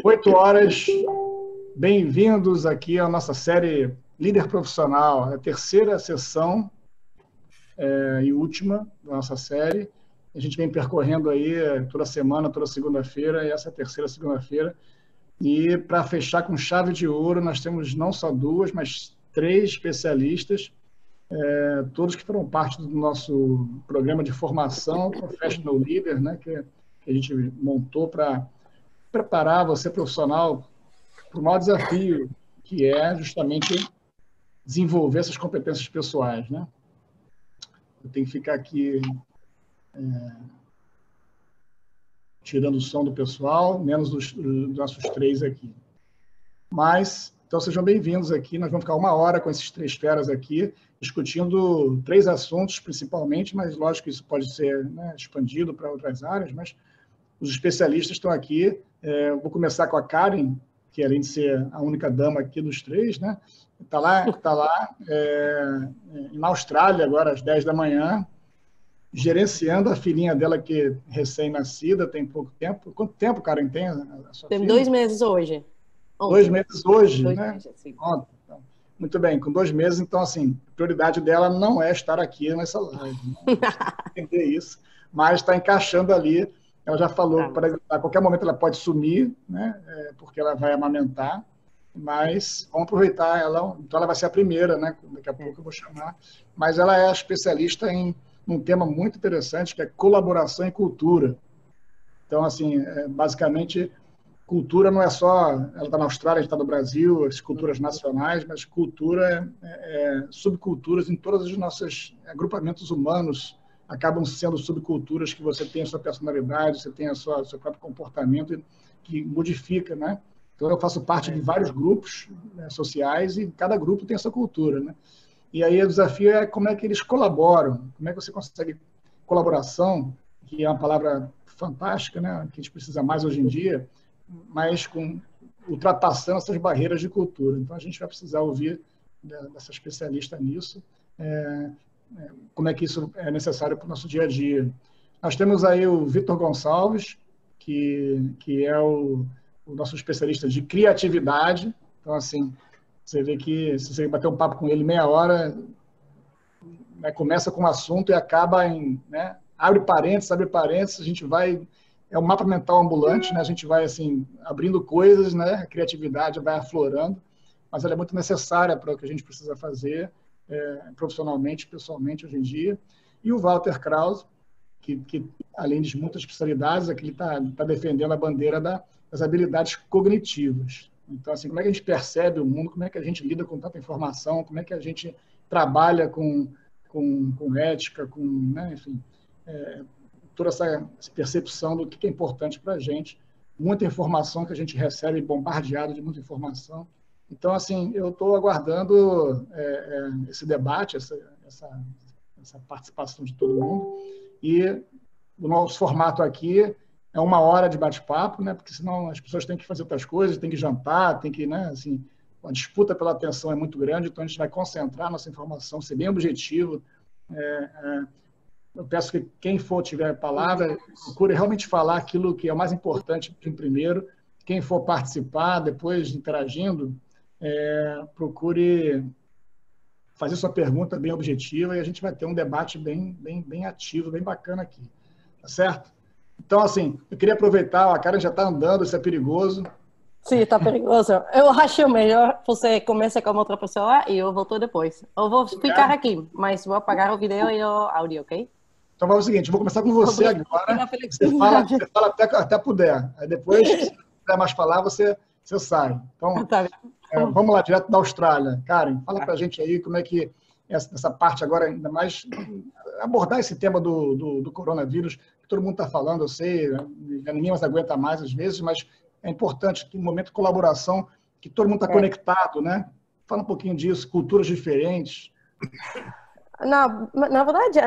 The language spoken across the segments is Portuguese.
8 horas, bem-vindos aqui à nossa série Líder Profissional, a terceira sessão e última da nossa série. A gente vem percorrendo aí toda semana, toda segunda-feira, e essa é a terceira segunda-feira. E para fechar com chave de ouro, nós temos não só duas, mas três especialistas, todos que foram parte do nosso programa de formação Professional Leader, né, que a gente montou para preparar você profissional para o maior desafio, que é justamente desenvolver essas competências pessoais, né? Eu tenho que ficar aqui tirando o som do pessoal, menos dos nossos três aqui. Mas, então sejam bem-vindos aqui. Nós vamos ficar 1 hora com esses três feras aqui, discutindo 3 assuntos principalmente, mas lógico que isso pode ser, né, expandido para outras áreas, mas os especialistas estão aqui. Vou começar com a Karen, que além de ser a única dama aqui dos três, né, está lá na Austrália, agora às 10 da manhã, gerenciando a filhinha dela, que é recém-nascida, tem pouco tempo. Quanto tempo, Karen, tem a sua Tem filha? 2 meses hoje. Ontem. 2 meses hoje, 2 né? meses, sim. Ontem. Então, muito bem, com 2 meses, então, assim, a prioridade dela não é estar aqui nessa live, né? Entender isso, mas está encaixando ali. Ela já falou que a qualquer momento ela pode sumir, né? Porque ela vai amamentar, mas vamos aproveitar ela. Então ela vai ser a primeira, né? Daqui a pouco eu vou chamar. Mas ela é especialista em um tema muito interessante, que é colaboração e cultura. Então, assim, basicamente, cultura não é só... Ela está na Austrália, a gente está no Brasil, as culturas nacionais, mas cultura subculturas em todos os nossos agrupamentos humanos acabam sendo subculturas, que você tem a sua personalidade, você tem o seu próprio comportamento, que modifica, né? Então, eu faço parte de vários grupos, né, sociais, e cada grupo tem a sua cultura, né? E aí o desafio é como é que eles colaboram, como é que você consegue colaboração, que é uma palavra fantástica, né, que a gente precisa mais hoje em dia, mas ultrapassando essas barreiras de cultura. Então, a gente vai precisar ouvir dessa especialista nisso, como é que isso é necessário para o nosso dia a dia. Nós temos aí o Vitor Gonçalves, que é o nosso especialista de criatividade. Então, assim, você vê que se você bater um papo com ele meia hora, né, começa com um assunto e acaba em... Né, abre parênteses, a gente vai... É um mapa mental ambulante, né? A gente vai, assim, abrindo coisas, né? A criatividade vai aflorando, mas ela é muito necessária para o que a gente precisa fazer profissionalmente, pessoalmente, hoje em dia. E o Walter Krause, que além de muitas especialidades, aqui ele está defendendo a bandeira das habilidades cognitivas. Então, assim, como é que a gente percebe o mundo, como é que a gente lida com tanta informação, como é que a gente trabalha com ética, né, enfim, toda essa percepção do que é importante para a gente. Muita informação que a gente recebe, bombardeado de muita informação. Então, assim, eu estou aguardando esse debate, essa participação de todo mundo. E o nosso formato aqui é 1 hora de bate-papo, né? Porque senão as pessoas têm que fazer outras coisas, têm que jantar, têm que, né? Assim, a disputa pela atenção é muito grande, então a gente vai concentrar nossa informação, ser bem objetivo. Eu peço que quem tiver a palavra, procure realmente falar aquilo que é o mais importante primeiro. Quem for participar, depois interagindo, procure fazer sua pergunta bem objetiva e a gente vai ter um debate bem ativo, bem bacana aqui. Tá certo? Então, assim, eu queria aproveitar, a Karen já está andando, isso é perigoso. Sim, está perigoso. Eu acho melhor você começar com outra pessoa e eu volto depois. Eu vou ficar aqui, mas vou apagar o vídeo e o áudio, ok? Então, vamos ao seguinte, eu vou começar com você agora. Você fala até puder. Aí depois, se não puder mais falar, você sai. Então, vamos lá, direto da Austrália. Karen, fala para a gente aí como é que essa parte agora, ainda mais, abordar esse tema do coronavírus, que todo mundo está falando, eu sei, ninguém mais aguenta mais às vezes, mas é importante que no momento de colaboração, que todo mundo está conectado, né? Fala um pouquinho disso, culturas diferentes. Na verdade,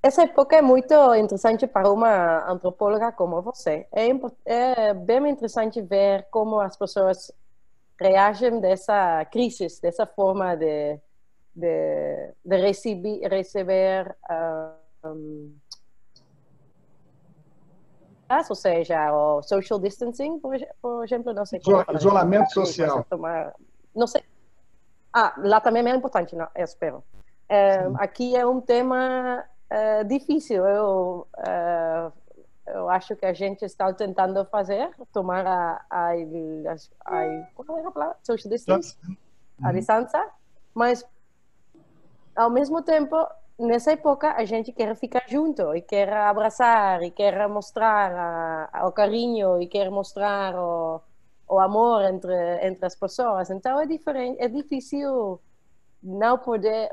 essa época é muito interessante para uma antropóloga como você. É bem interessante ver como as pessoas reagem dessa crise, dessa forma de receber ou seja, o social distancing, por exemplo, não sei como falar isolamento social. Não sei. Lá também é importante, não, eu espero. Aqui é um tema difícil. Eu acho que a gente está tentando fazer, tomar qual é a palavra? Social distance, a distância, mas ao mesmo tempo, nessa época, a gente quer ficar junto e quer abraçar e quer mostrar o carinho e quer mostrar o amor entre as pessoas. Então é difícil não poder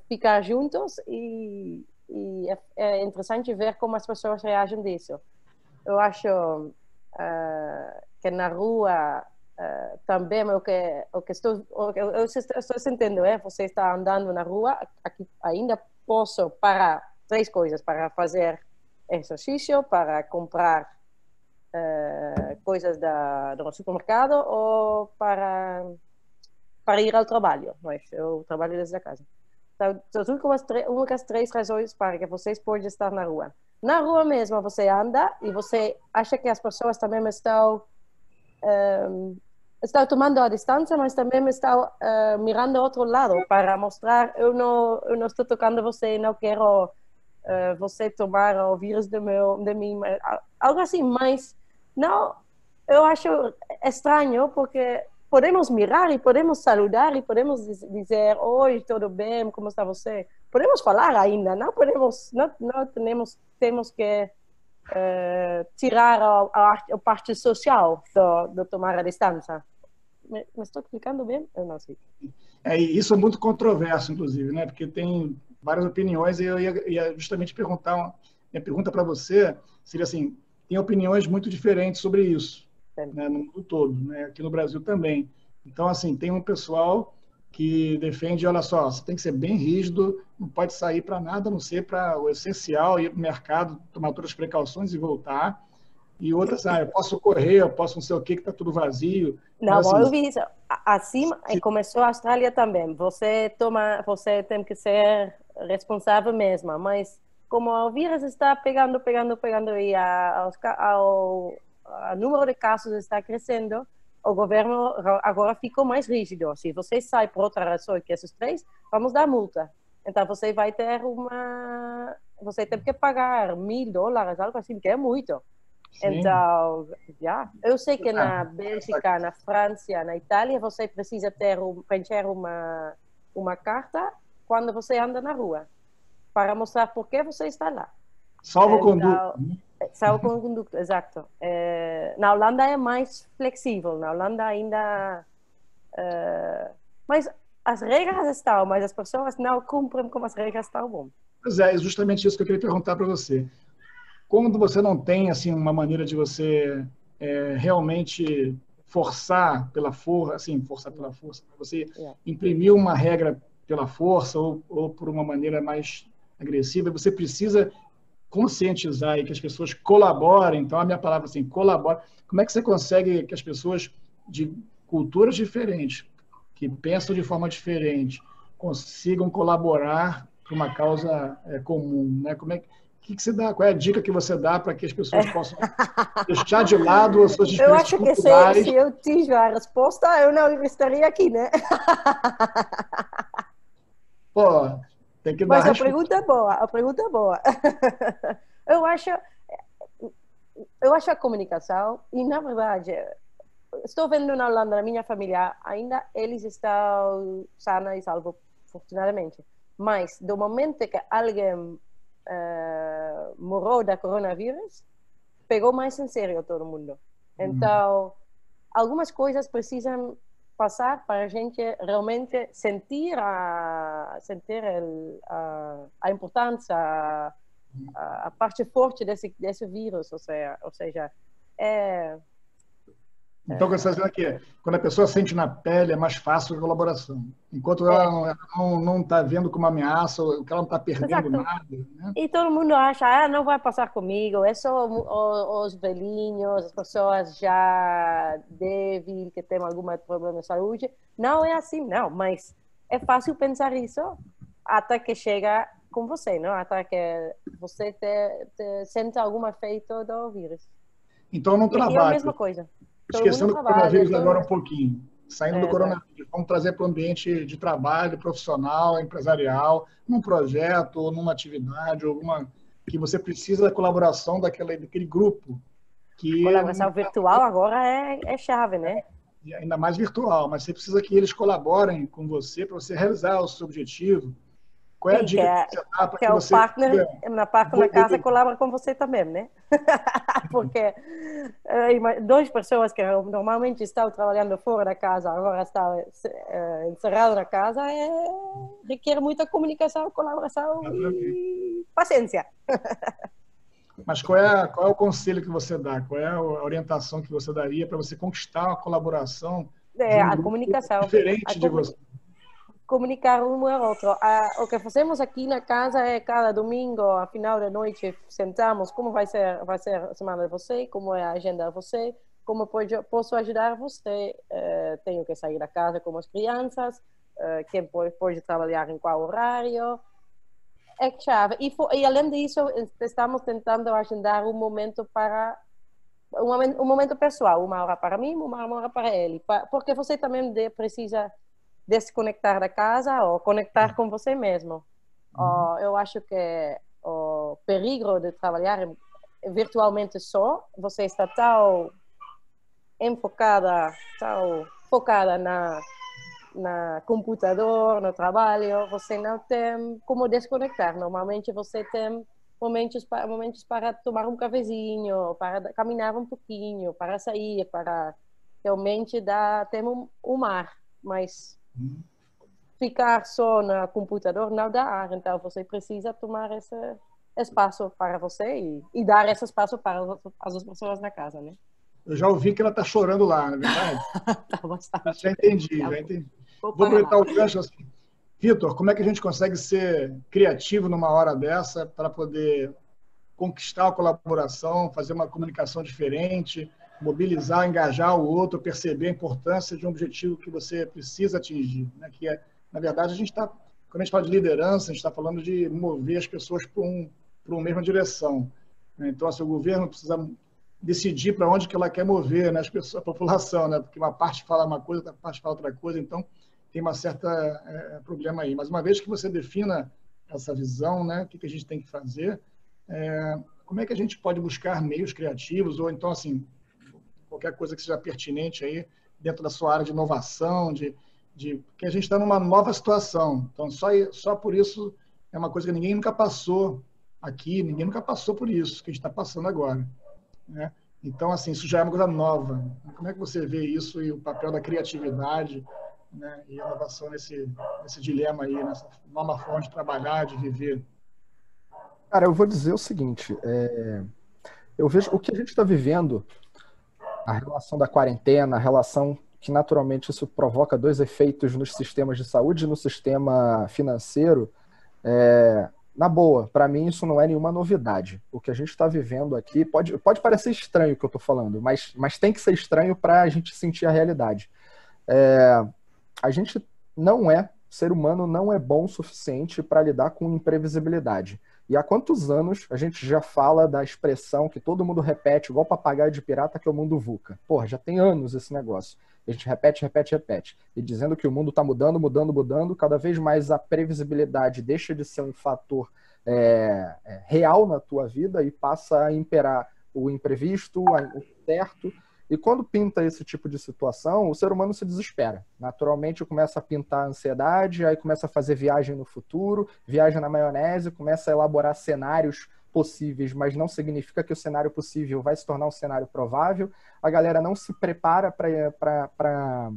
ficar juntos e é interessante ver como as pessoas reagem disso. Eu acho que na rua também eu estou sentindo, você está andando na rua, aqui ainda posso parar 3 coisas, para fazer exercício, para comprar coisas do supermercado ou para ir ao trabalho, mas eu trabalho desde a casa. Então, as únicas 3 razões para que vocês podem estar na rua. Na rua mesmo, você anda e você acha que as pessoas também estão tomando a distância, mas também estão mirando ao outro lado para mostrar, eu não estou tocando você, não quero você tomar o vírus de mim, algo assim, mas não, eu acho estranho porque podemos mirar e podemos saludar e podemos dizer, oi, tudo bem, como está você? Podemos falar ainda, não temos que tirar a parte social de tomar a distância. Me estou explicando bem? Eu não sei. Isso é muito controverso, inclusive, né? Porque tem várias opiniões e eu ia justamente perguntar, minha pergunta para você seria assim, tem opiniões muito diferentes sobre isso, né, no mundo todo, né, aqui no Brasil também. Então, assim, tem um pessoal que defende, olha só, você tem que ser bem rígido, não pode sair para nada, a não ser para o essencial, ir para o mercado, tomar todas as precauções e voltar. E outras, eu posso correr, eu posso não sei o que está tudo vazio. Não, mas, assim, eu vi isso. Assim começou a Austrália também. Você tem que ser responsável mesmo, mas como o vírus está pegando e o número de casos está crescendo, o governo agora ficou mais rígido. Se você sai por outra razão que esses 3, vamos dar multa. Então você vai ter você tem que pagar $1.000, algo assim, que é muito. Sim. Então, eu sei que na Bélgica, na França, na Itália, você precisa preencher uma carta quando você anda na rua, para mostrar por que você está lá. Salvo-conduto. Salvo-conduto, exato. Na Holanda é mais flexível, na Holanda ainda... mas as regras estão, mas as pessoas não cumprem como as regras estão. Bom. Pois é justamente isso que eu queria perguntar para você. Quando você não tem assim uma maneira de você realmente forçar pela força, você imprimir uma regra pela força ou por uma maneira mais agressiva, você precisa conscientizar e que as pessoas colaborem. Então, a minha palavra assim, colabora. Como é que você consegue que as pessoas de culturas diferentes, que pensam de forma diferente, consigam colaborar para uma causa comum, né? O que você dá? Qual é a dica que você dá para que as pessoas possam deixar de lado as suas diferenças culturais? Eu acho que se eu tive a resposta, eu não estaria aqui, né? Pô, tem que dar Mas a pergunta é boa. Eu acho a comunicação, e na verdade, estou vendo na Holanda, na minha família, ainda eles estão sanos e salvos, afortunadamente. Mas do momento que alguém morreu da coronavírus, pegou mais em sério todo mundo. Então, algumas coisas precisam passar para a gente realmente sentir a importância, a parte forte desse vírus, ou seja, Então, o que você está dizendo aqui, quando a pessoa sente na pele, é mais fácil a colaboração. Enquanto ela não está vendo como ameaça, ou que ela não está perdendo nada. Né? E todo mundo acha, não vai passar comigo, é só os velhinhos, as pessoas já débeis, que têm algum problema de saúde. Não é assim, não, mas é fácil pensar isso até que chega com você, não? Até que você sente algum efeito do vírus. Então, não E aqui é a trabalho. mesma coisa. Todo mundo Esquecendo do trabalha. coronavírus agora um pouquinho. Saindo do Exato. coronavírus. Vamos trazer para o ambiente de trabalho profissional, empresarial, num projeto, ou numa atividade, alguma que você precisa da colaboração daquele grupo. Que Colaboração virtual agora é chave, né? e ainda mais virtual, mas você precisa que eles colaborem com você para você realizar o seu objetivo. Qual é a Sim, dica que você dá para que que é o você partner, na parte na casa envolver? colabora com você também, né? Porque duas pessoas que normalmente estão trabalhando fora da casa, agora estão encerradas na casa, requer muita comunicação, colaboração e paciência. Mas qual é o conselho que você dá? Qual é a orientação que você daria para você conquistar a colaboração de um A grupo comunicação. diferente de você? Comunicar um ao outro. O que fazemos aqui na casa é cada domingo, a final da noite, sentamos como vai ser a semana de você, como é a agenda de você, como posso ajudar você. Tenho que sair da casa com as crianças, quem pode trabalhar em qual horário. É chave. E além disso, estamos tentando agendar um momento para um momento pessoal, uma hora para mim, uma hora para ele, porque você também precisa desconectar da casa ou conectar com você mesmo. Eu acho que o perigo de trabalhar virtualmente só, você está tão focada na computador, no trabalho, você não tem como desconectar. Normalmente você tem momentos para tomar um cafezinho, para caminhar um pouquinho, para sair, para realmente ter um mar, mas ficar só no computador não dá. Então você precisa tomar esse espaço para você e dar esse espaço para as pessoas na casa, né? Eu já ouvi que ela está chorando lá, não é verdade? Tá bastante. Já entendi, já entendi. Vou aproveitar o gancho assim. Vitor, como é que a gente consegue ser criativo numa hora dessa para poder conquistar a colaboração, fazer uma comunicação diferente, mobilizar, engajar o outro, perceber a importância de um objetivo que você precisa atingir, né? Que é, na verdade, quando a gente fala de liderança, a gente está falando de mover as pessoas para uma mesma direção, né? Então, assim, o governo precisa decidir para onde que ela quer mover, né, a população, né? Porque uma parte fala uma coisa, outra parte fala outra coisa, então tem uma certa problema aí. Mas uma vez que você defina essa visão, né, o que a gente tem que fazer, como é que a gente pode buscar meios criativos ou então assim qualquer coisa que seja pertinente aí dentro da sua área de inovação, que a gente está numa nova situação. Então só por isso é uma coisa que ninguém nunca passou aqui, ninguém nunca passou por isso que a gente está passando agora, né? Então assim isso já é uma coisa nova. Como é que você vê isso e o papel da criatividade, né, e a inovação nesse dilema aí, nessa nova forma de trabalhar, de viver? Cara, eu vou dizer o seguinte, eu vejo o que a gente está vivendo, a relação da quarentena, a relação que naturalmente isso provoca dois efeitos nos sistemas de saúde e no sistema financeiro, na boa, para mim isso não é nenhuma novidade. O que a gente está vivendo aqui pode parecer estranho o que eu estou falando, mas tem que ser estranho para a gente sentir a realidade. A gente ser humano não é bom o suficiente para lidar com imprevisibilidade. E há quantos anos a gente já fala da expressão que todo mundo repete, igual papagaio de pirata, que é o mundo VUCA? Porra, já tem anos esse negócio. A gente repete. E dizendo que o mundo está mudando, cada vez mais a previsibilidade deixa de ser um fator real na tua vida e passa a imperar o imprevisto, o incerto. E quando pinta esse tipo de situação, o ser humano se desespera. Naturalmente começa a pintar a ansiedade, aí começa a fazer viagem no futuro, viagem na maionese, começa a elaborar cenários possíveis, mas não significa que o cenário possível vai se tornar um cenário provável. A galera não se prepara para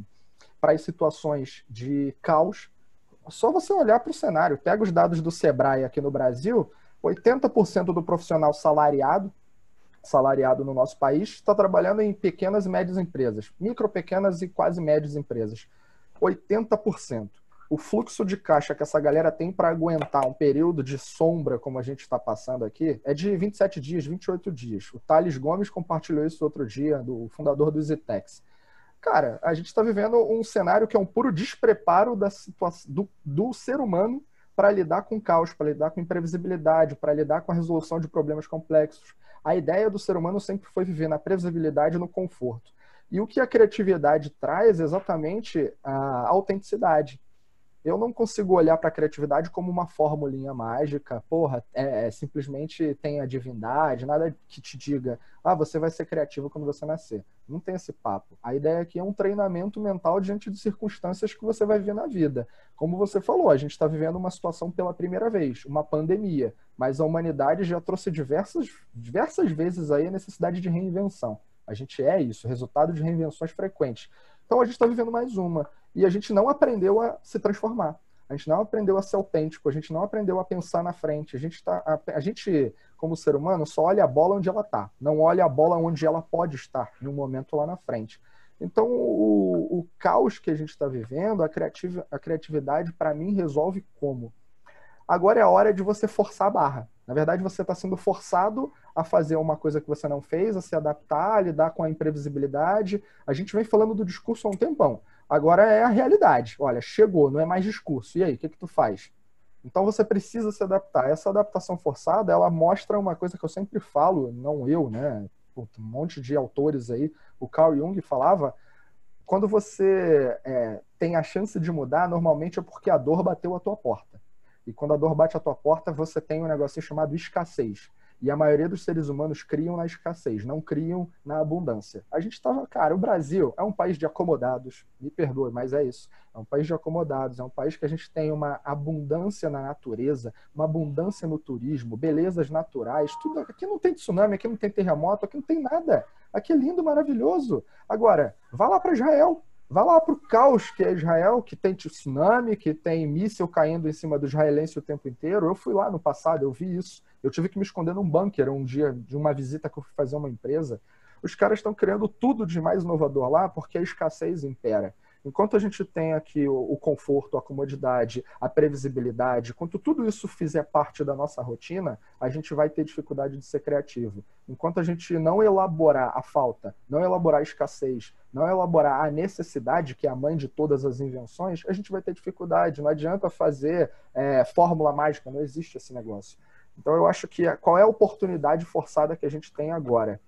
as situações de caos. Só você olhar para o cenário, pega os dados do Sebrae aqui no Brasil, 80% do profissional salariado no nosso país está trabalhando em pequenas e médias empresas, micro, pequenas e quase médias empresas. 80%. O fluxo de caixa que essa galera tem para aguentar um período de sombra, como a gente está passando aqui, é de 27 dias, 28 dias. O Thales Gomes compartilhou isso outro dia, do fundador do EasyTex. Cara, a gente está vivendo um cenário que é um puro despreparo da situação do ser humano para lidar com caos, para lidar com imprevisibilidade, para lidar com a resolução de problemas complexos. A ideia do ser humano sempre foi viver na previsibilidade e no conforto. E o que a criatividade traz é exatamente a autenticidade. Eu não consigo olhar para a criatividade como uma formulinha mágica, porra, simplesmente tem a divindade, nada que te diga, você vai ser criativo quando você nascer. Não tem esse papo. A ideia aqui é um treinamento mental diante de circunstâncias que você vai viver na vida. Como você falou, a gente está vivendo uma situação pela primeira vez, uma pandemia, mas a humanidade já trouxe diversas vezes aí a necessidade de reinvenção. A gente é isso, resultado de reinvenções frequentes. Então a gente está vivendo mais uma. E a gente não aprendeu a se transformar. A gente não aprendeu a ser autêntico. A gente não aprendeu a pensar na frente. A gente, como ser humano, só olha a bola onde ela está. Não olha a bola onde ela pode estar, em um momento lá na frente. Então, o caos que a gente está vivendo, a criatividade, para mim, resolve como? Agora é a hora de você forçar a barra. Na verdade, você está sendo forçado a fazer uma coisa que você não fez, a se adaptar, a lidar com a imprevisibilidade. A gente vem falando do discurso há um tempão. Agora é a realidade. Olha, chegou, não é mais discurso. E aí, o que tu faz? Então você precisa se adaptar. Essa adaptação forçada, ela mostra uma coisa que eu sempre falo, não eu, né? Um monte de autores aí. O Carl Jung falava, quando você tem a chance de mudar, normalmente é porque a dor bateu a tua porta. E quando a dor bate a tua porta, você tem um negocinho chamado escassez. E a maioria dos seres humanos criam na escassez, não criam na abundância. A gente estava, cara, o Brasil é um país de acomodados, me perdoe, mas é isso. É um país de acomodados, é um país que a gente tem uma abundância na natureza, uma abundância no turismo, belezas naturais, tudo. Aqui não tem tsunami, aqui não tem terremoto, aqui não tem nada. Aqui é lindo, maravilhoso. Agora, vá lá para Israel. Vá lá para o caos que é Israel, que tem tsunami, que tem míssil caindo em cima do israelense o tempo inteiro. Eu fui lá no passado, eu vi isso. Eu tive que me esconder num bunker um dia de uma visita que eu fui fazer a uma empresa. Os caras estão criando tudo de mais inovador lá porque a escassez impera. Enquanto a gente tem aqui o conforto, a comodidade, a previsibilidade, enquanto tudo isso fizer parte da nossa rotina, a gente vai ter dificuldade de ser criativo. Enquanto a gente não elaborar a falta, não elaborar a escassez, não elaborar a necessidade, que é a mãe de todas as invenções, a gente vai ter dificuldade. Não adianta fazer fórmula mágica, não existe esse negócio. Então eu acho que qual é a oportunidade forçada que a gente tem agora?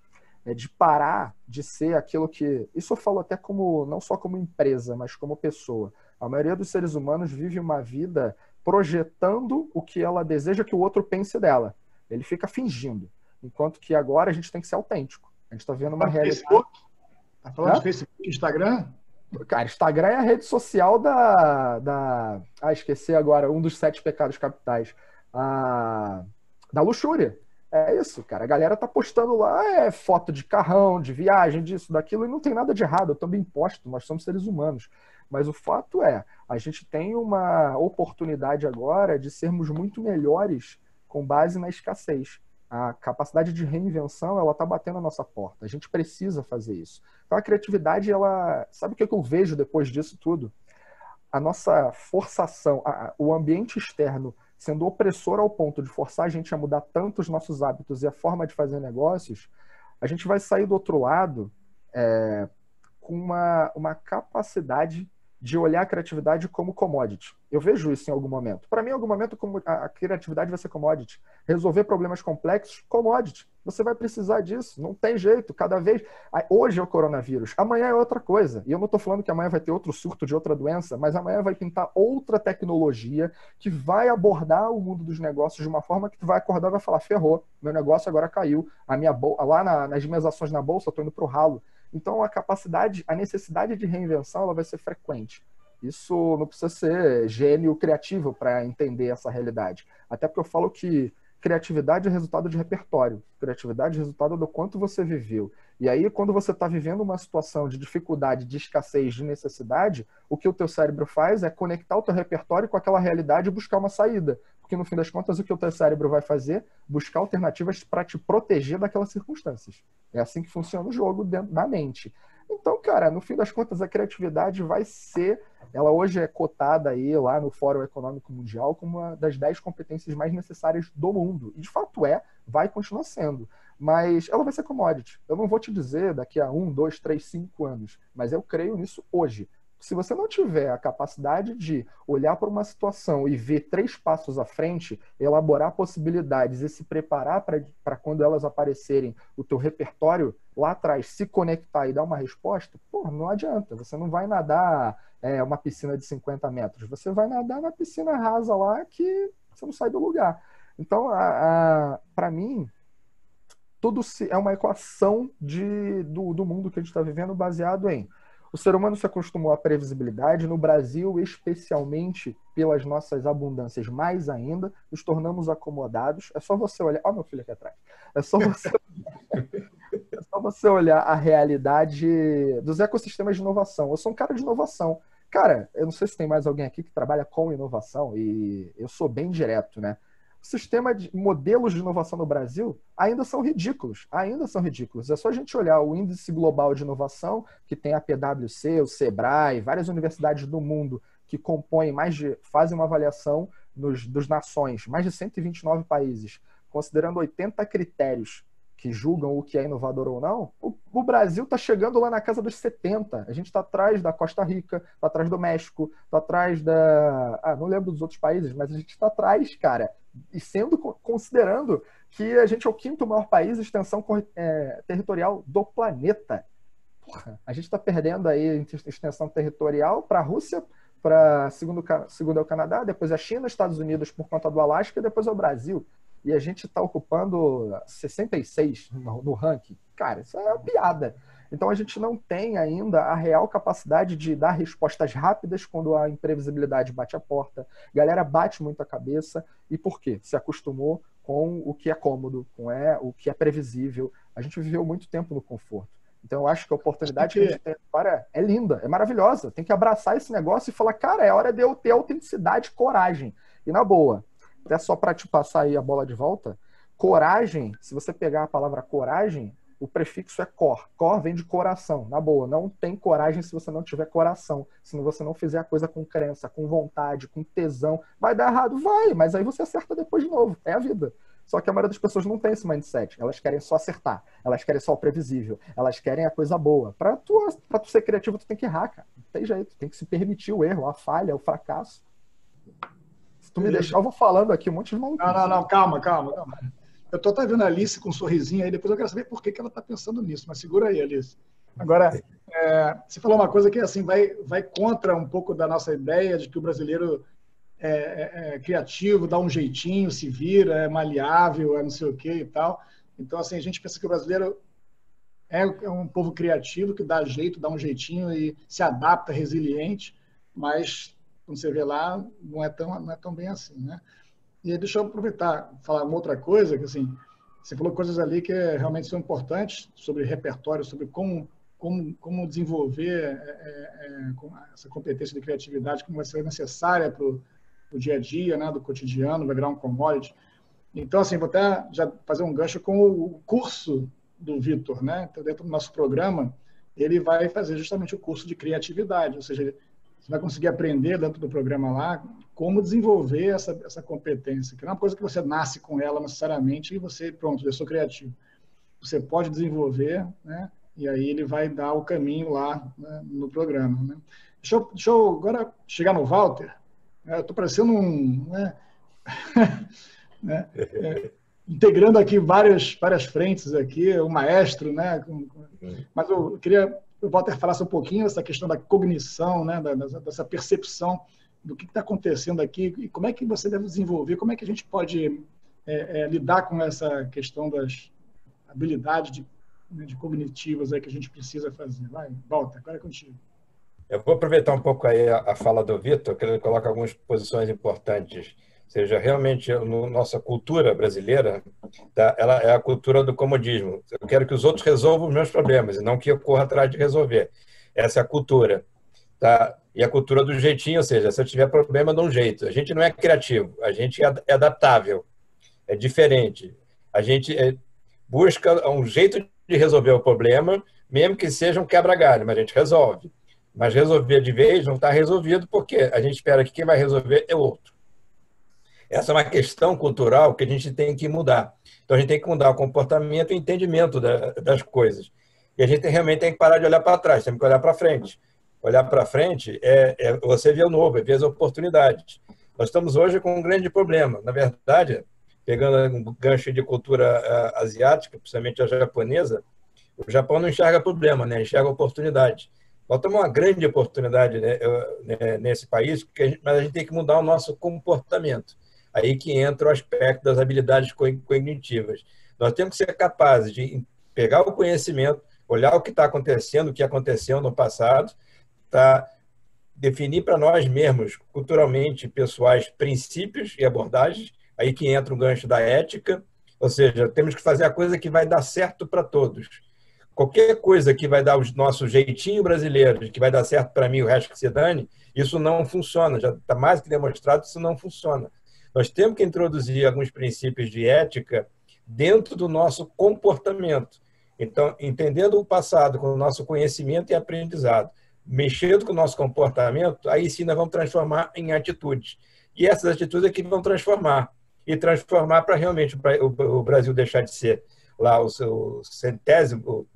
É de parar de ser aquilo que... Isso eu falo até como, não só como empresa, mas como pessoa. A maioria dos seres humanos vive uma vida projetando o que ela deseja que o outro pense dela. Ele fica fingindo. Enquanto que agora a gente tem que ser autêntico. A gente está vendo uma realidade... Está falando de Facebook e Instagram? Cara, Instagram é a rede social esqueci agora, um dos 7 pecados capitais. Da luxúria. É isso, cara. A galera tá postando lá foto de carrão, de viagem, disso, daquilo, e não tem nada de errado. Eu também posto, nós somos seres humanos. Mas o fato é, a gente tem uma oportunidade agora de sermos muito melhores com base na escassez. A capacidade de reinvenção, ela tá batendo a nossa porta. A gente precisa fazer isso. Então a criatividade, ela... Sabe o que eu vejo depois disso tudo? A nossa forçação, o ambiente externo sendo opressor ao ponto de forçar a gente a mudar tanto os nossos hábitos e a forma de fazer negócios, a gente vai sair do outro lado com uma capacidade de olhar a criatividade como commodity. Eu vejo isso em algum momento. Para mim, em algum momento, a criatividade vai ser commodity. Resolver problemas complexos, commodity. Você vai precisar disso. Não tem jeito. Cada vez... Hoje é o coronavírus. Amanhã é outra coisa. E eu não estou falando que amanhã vai ter outro surto de outra doença, mas amanhã vai pintar outra tecnologia que vai abordar o mundo dos negócios de uma forma que tu vai acordar e vai falar, ferrou, meu negócio agora caiu. Lá nas minhas ações na bolsa, eu estou indo para o ralo. Então a necessidade de reinvenção, ela vai ser frequente. Isso não precisa ser gênio criativo para entender essa realidade. Até porque eu falo que criatividade é resultado de repertório. Criatividade é resultado do quanto você viveu. E aí, quando você está vivendo uma situação de dificuldade, de escassez, de necessidade, o que o teu cérebro faz é conectar o teu repertório com aquela realidade e buscar uma saída. Porque, no fim das contas, o que o teu cérebro vai fazer? Buscar alternativas para te proteger daquelas circunstâncias. É assim que funciona o jogo dentro da mente. Então, cara, no fim das contas, a criatividade vai ser... Ela hoje é cotada aí lá no Fórum Econômico Mundial como uma das 10 competências mais necessárias do mundo. E, de fato, vai continuar sendo. Mas ela vai ser commodity. Eu não vou te dizer daqui a 1, 2, 3, 5 anos, mas eu creio nisso hoje. Se você não tiver a capacidade de olhar para uma situação e ver 3 passos à frente, elaborar possibilidades e se preparar para quando elas aparecerem, o teu repertório lá atrás se conectar e dar uma resposta, pô, não adianta. Você não vai nadar uma piscina de 50 metros. Você vai nadar na piscina rasa lá que você não sai do lugar. Então, para mim, tudo é uma equação do mundo que a gente está vivendo baseado em o ser humano se acostumou à previsibilidade. No Brasil, especialmente pelas nossas abundâncias, mais ainda, nos tornamos acomodados. É só você olhar... Olha meu filho aqui atrás. É só você olhar a realidade dos ecossistemas de inovação. Eu sou um cara de inovação. Cara, eu não sei se tem mais alguém aqui que trabalha com inovação, e eu sou bem direto, né? O sistema de modelos de inovação no Brasil ainda são ridículos. Ainda são ridículos. É só a gente olhar o Índice Global de Inovação, que tem a PwC, o Sebrae, várias universidades do mundo que compõem fazem uma avaliação dos nações, mais de 129 países, considerando 80 critérios que julgam o que é inovador ou não. O Brasil está chegando lá na casa dos 70. A gente está atrás da Costa Rica, está atrás do México, está atrás não lembro dos outros países, mas a gente está atrás, cara. E considerando que a gente é o 5º maior país de extensão territorial do planeta. Porra, a gente está perdendo aí extensão territorial para a Rússia, segundo é o Canadá, depois a China, Estados Unidos por conta do Alasca, e depois é o Brasil. E a gente está ocupando 66 no ranking. Cara, isso é uma piada. Então a gente não tem ainda a real capacidade de dar respostas rápidas quando a imprevisibilidade bate a porta. A galera bate muito a cabeça. E por quê? Se acostumou com o que é cômodo, com o que é previsível. A gente viveu muito tempo no conforto. Então eu acho que a oportunidade que a gente tem agora é linda, é maravilhosa. Tem que abraçar esse negócio e falar, cara, é hora de eu ter autenticidade e coragem. E na boa, até só para te passar aí a bola de volta, coragem, se você pegar a palavra coragem, o prefixo é cor. Cor vem de coração. Na boa, não tem coragem se você não tiver coração. Se você não fizer a coisa com crença, com vontade, com tesão. Vai dar errado? Vai, mas aí você acerta depois de novo. É a vida. Só que a maioria das pessoas não tem esse mindset. Elas querem só acertar. Elas querem só o previsível. Elas querem a coisa boa. Pra tu ser criativo, tu tem que errar, cara. Não tem jeito. Tem que se permitir o erro, a falha, o fracasso. Se tu me deixar, eu vou falando aqui um monte de maluquice. Não, calma. Eu estou até vendo a Alice com um sorrisinho aí, depois eu quero saber por que ela está pensando nisso, mas segura aí, Alice. Agora, você falou uma coisa que assim, vai contra um pouco da nossa ideia de que o brasileiro é criativo, dá um jeitinho, se vira, é maleável, é não sei o que e tal. Então, assim, a gente pensa que o brasileiro é um povo criativo, que dá jeito, dá um jeitinho e se adapta, resiliente, mas, quando você vê lá, não é tão bem assim, né? E aí, deixa eu aproveitar falar uma outra coisa, que assim, você falou coisas ali que realmente são importantes, sobre repertório, sobre como desenvolver essa competência de criatividade, como vai ser necessária para o dia a dia, né, do cotidiano, vai virar um commodity. Então, assim, vou até já fazer um gancho com o curso do Vitor, né? Então, dentro do nosso programa, ele vai fazer justamente o curso de criatividade, ou seja, você vai conseguir aprender dentro do programa lá como desenvolver essa competência, que não é uma coisa que você nasce com ela necessariamente e você, pronto, eu sou criativo. Você pode desenvolver, né? E aí ele vai dar o caminho lá, né, no programa, né? Deixa eu agora chegar no Walter. Eu estou parecendo né? Integrando aqui várias frentes aqui, o maestro, né? Mas eu queria que o Walter falasse um pouquinho dessa questão da cognição, né? Dessa percepção do que está acontecendo aqui e como é que você deve desenvolver, como é que a gente pode lidar com essa questão das habilidades de cognitivas aí que a gente precisa fazer. Vai, Walter, agora é contigo. Eu vou aproveitar um pouco aí a fala do Vitor, que ele coloca algumas posições importantes. Ou seja, realmente, nossa cultura brasileira, tá, ela é a cultura do comodismo. Eu quero que os outros resolvam os meus problemas e não que eu corra atrás de resolver. Essa é a cultura. Tá? E a cultura do jeitinho, ou seja, se eu tiver problema, eu dou um jeito. A gente não é criativo, a gente é adaptável, é diferente. A gente busca um jeito de resolver o problema, mesmo que seja um quebra-galho, mas a gente resolve. Mas resolver de vez não está resolvido, porque a gente espera que quem vai resolver é o outro. Essa é uma questão cultural que a gente tem que mudar. Então, a gente tem que mudar o comportamento e o entendimento das coisas. E a gente realmente tem que parar de olhar para trás, temos que olhar para frente. olhar para frente, você vê o novo, é ver as oportunidades. Nós estamos hoje com um grande problema. Na verdade, pegando um gancho de cultura asiática, principalmente a japonesa, o Japão não enxerga problema, né? Enxerga oportunidade. Nós temos uma grande oportunidade, né, nesse país, mas a gente tem que mudar o nosso comportamento. Aí que entra o aspecto das habilidades cognitivas. Nós temos que ser capazes de pegar o conhecimento, olhar o que está acontecendo, o que aconteceu no passado, tá? Definir para nós mesmos, culturalmente, pessoais, princípios e abordagens, aí que entra o gancho da ética, ou seja, temos que fazer a coisa que vai dar certo para todos. Qualquer coisa que vai dar o nosso jeitinho brasileiro, que vai dar certo para mim, o resto que se dane, isso não funciona. Já está mais que demonstrado que isso não funciona. Nós temos que introduzir alguns princípios de ética dentro do nosso comportamento. Então, entendendo o passado com o nosso conhecimento e aprendizado, mexendo com o nosso comportamento, aí sim nós vamos transformar em atitudes. E essas atitudes é que vão transformar. E transformar para realmente o Brasil deixar de ser lá o seu centésimo,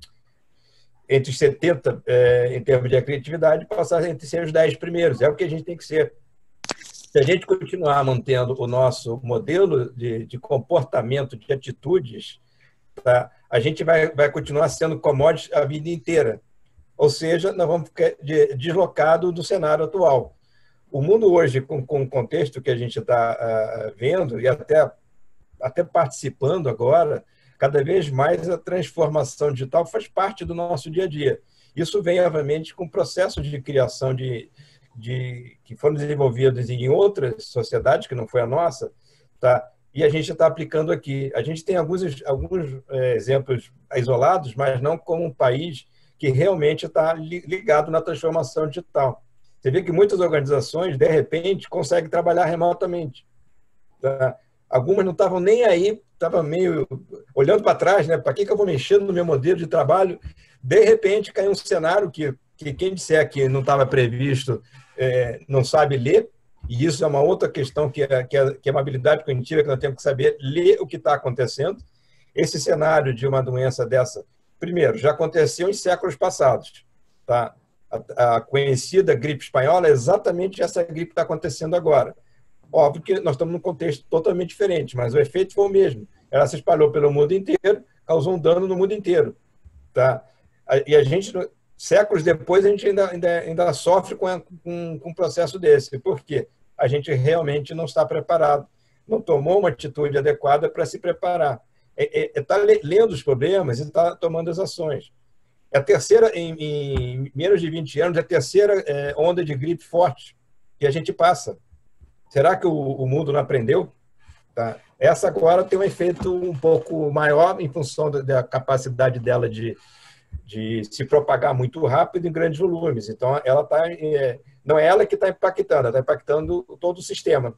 entre os 70 em termos de criatividade, passar entre ser os 10 primeiros. É o que a gente tem que ser. Se a gente continuar mantendo o nosso modelo de comportamento, de atitudes, tá? A gente vai continuar sendo commodities a vida inteira. Ou seja, nós vamos ficar deslocados do cenário atual. O mundo hoje, com o contexto que a gente está vendo e até participando agora, cada vez mais a transformação digital faz parte do nosso dia a dia. Isso vem, obviamente, com processos de criação que foram desenvolvidos em outras sociedades, que não foi a nossa, tá? E a gente está aplicando aqui. A gente tem alguns exemplos isolados, mas não como um país que realmente está ligado na transformação digital. Você vê que muitas organizações, de repente, conseguem trabalhar remotamente. Tá? Algumas não estavam nem aí, estavam meio olhando para trás, né? Para que eu vou mexer no meu modelo de trabalho? De repente, caiu um cenário que quem disser que não estava previsto não sabe ler, e isso é uma outra questão que é uma habilidade cognitiva que nós temos que saber ler o que está acontecendo. Esse cenário de uma doença dessa, primeiro, já aconteceu em séculos passados. Tá? A conhecida gripe espanhola é exatamente essa gripe que está acontecendo agora. Óbvio que nós estamos num contexto totalmente diferente, mas o efeito foi o mesmo. Ela se espalhou pelo mundo inteiro, causou um dano no mundo inteiro. Tá? E a gente, séculos depois, a gente ainda sofre com um processo desse. Por quê? A gente realmente não está preparado, não tomou uma atitude adequada para se preparar. Está lendo os problemas e está tomando as ações. É a terceira, em menos de 20 anos, é a terceira onda de gripe forte que a gente passa. Será que o mundo não aprendeu? Tá? Essa agora tem um efeito um pouco maior em função da capacidade dela de se propagar muito rápido em grandes volumes. Então, não é ela que está impactando, ela está impactando todo o sistema.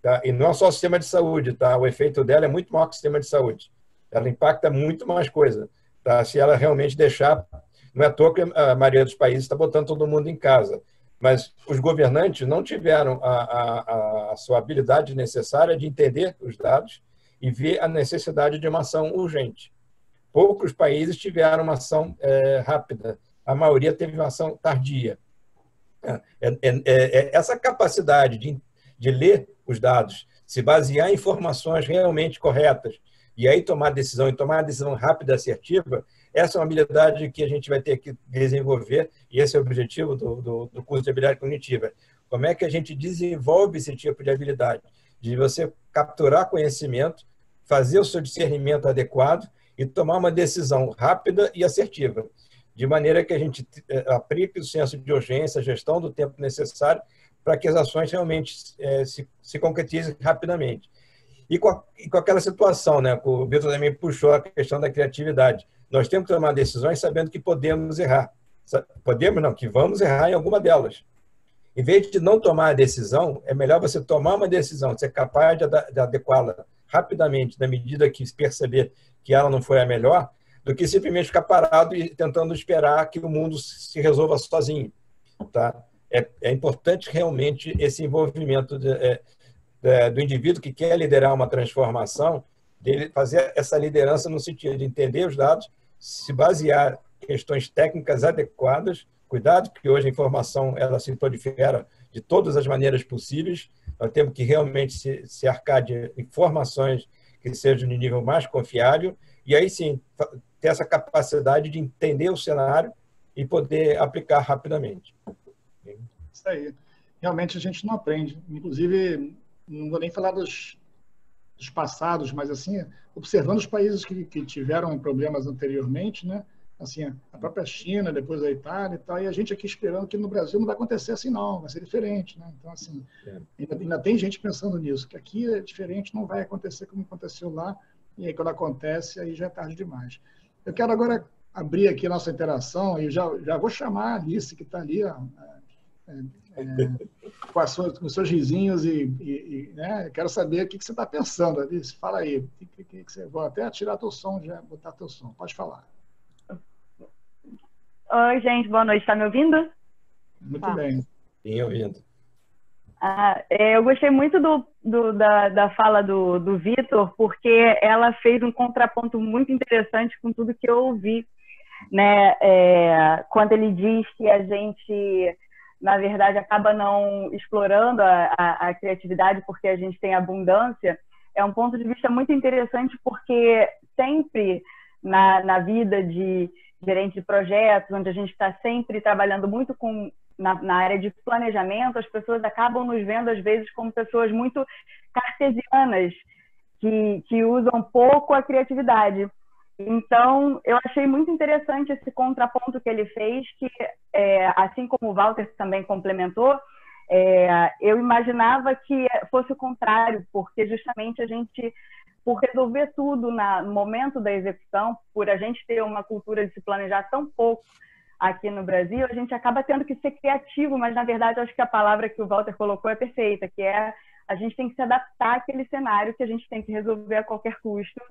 Tá? E não só o sistema de saúde. Tá? O efeito dela é muito maior que o sistema de saúde. Ela impacta muito mais coisa. Tá? Se ela realmente deixar... Não é à toa que a maioria dos países está botando todo mundo em casa. Mas os governantes não tiveram a sua habilidade necessária de entender os dados e ver a necessidade de uma ação urgente. Poucos países tiveram uma ação rápida. A maioria teve uma ação tardia. Essa capacidade de ler os dados, se basear em informações realmente corretas e aí tomar decisão, e tomar uma decisão rápida e assertiva, essa é uma habilidade que a gente vai ter que desenvolver, e esse é o objetivo do curso de habilidade cognitiva. Como é que a gente desenvolve esse tipo de habilidade? De você capturar conhecimento, fazer o seu discernimento adequado e tomar uma decisão rápida e assertiva, de maneira que a gente aplique o senso de urgência, a gestão do tempo necessário para que as ações realmente se concretizem rapidamente. E com aquela situação, né? O Vitor também puxou a questão da criatividade. Nós temos que tomar decisões sabendo que podemos errar. Podemos não, que vamos errar em alguma delas. Em vez de não tomar a decisão, é melhor você tomar uma decisão, ser capaz de adequá-la rapidamente, na medida que perceber que ela não foi a melhor, do que simplesmente ficar parado e tentando esperar que o mundo se resolva sozinho. Tá? É importante realmente esse envolvimento do indivíduo que quer liderar uma transformação, dele fazer essa liderança no sentido de entender os dados, se basear em questões técnicas adequadas, cuidado, porque hoje a informação ela se prolifera de todas as maneiras possíveis. Nós temos que realmente se arcar de informações que sejam de nível mais confiável, e aí sim ter essa capacidade de entender o cenário e poder aplicar rapidamente. Isso aí. Realmente a gente não aprende. Inclusive, não vou nem falar dos passados, mas assim, observando os países que tiveram problemas anteriormente, né? Assim, a própria China, depois a Itália e tal, e a gente aqui esperando que no Brasil não vai acontecer assim não, vai ser diferente, né? Então, assim, ainda tem gente pensando nisso, que aqui é diferente, não vai acontecer como aconteceu lá, e aí quando acontece, aí já é tarde demais. Eu quero agora abrir aqui a nossa interação, e já vou chamar a Alice, que está ali, ó, com os seus risinhos né? Quero saber o que você está pensando, Alice. Fala aí. Vou até tirar teu som, já botar teu som. Pode falar. Oi, gente. Boa noite. Está me ouvindo? Muito bem. Sim, ouvindo. Eu gostei muito da fala do Vitor, porque ela fez um contraponto muito interessante com tudo que eu ouvi, né? Quando ele diz que a gente, na verdade, acaba não explorando a criatividade porque a gente tem abundância, é um ponto de vista muito interessante, porque sempre na vida de gerente de projetos, onde a gente está sempre trabalhando muito na área de planejamento, as pessoas acabam nos vendo, às vezes, como pessoas muito cartesianas, que usam pouco a criatividade. Então, eu achei muito interessante esse contraponto que ele fez, que, assim como o Walter também complementou, eu imaginava que fosse o contrário, porque justamente a gente, por resolver tudo no momento da execução, por a gente ter uma cultura de se planejar tão pouco aqui no Brasil, a gente acaba tendo que ser criativo, mas, na verdade, eu acho que a palavra que o Walter colocou é perfeita, que é a gente tem que se adaptar àquele cenário que a gente tem que resolver a qualquer custo.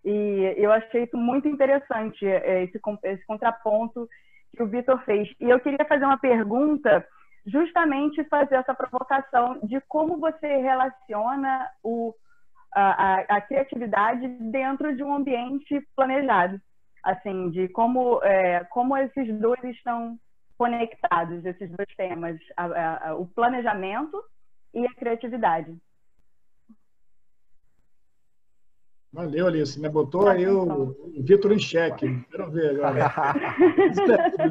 E eu achei isso muito interessante, esse contraponto que o Vitor fez. E eu queria fazer uma pergunta, justamente fazer essa provocação de como você relaciona a criatividade dentro de um ambiente planejado. Assim, de como esses dois estão conectados, esses dois temas, o planejamento e a criatividade. Valeu, Alice. Me botou aí o Vitor em xeque. Quero ver agora.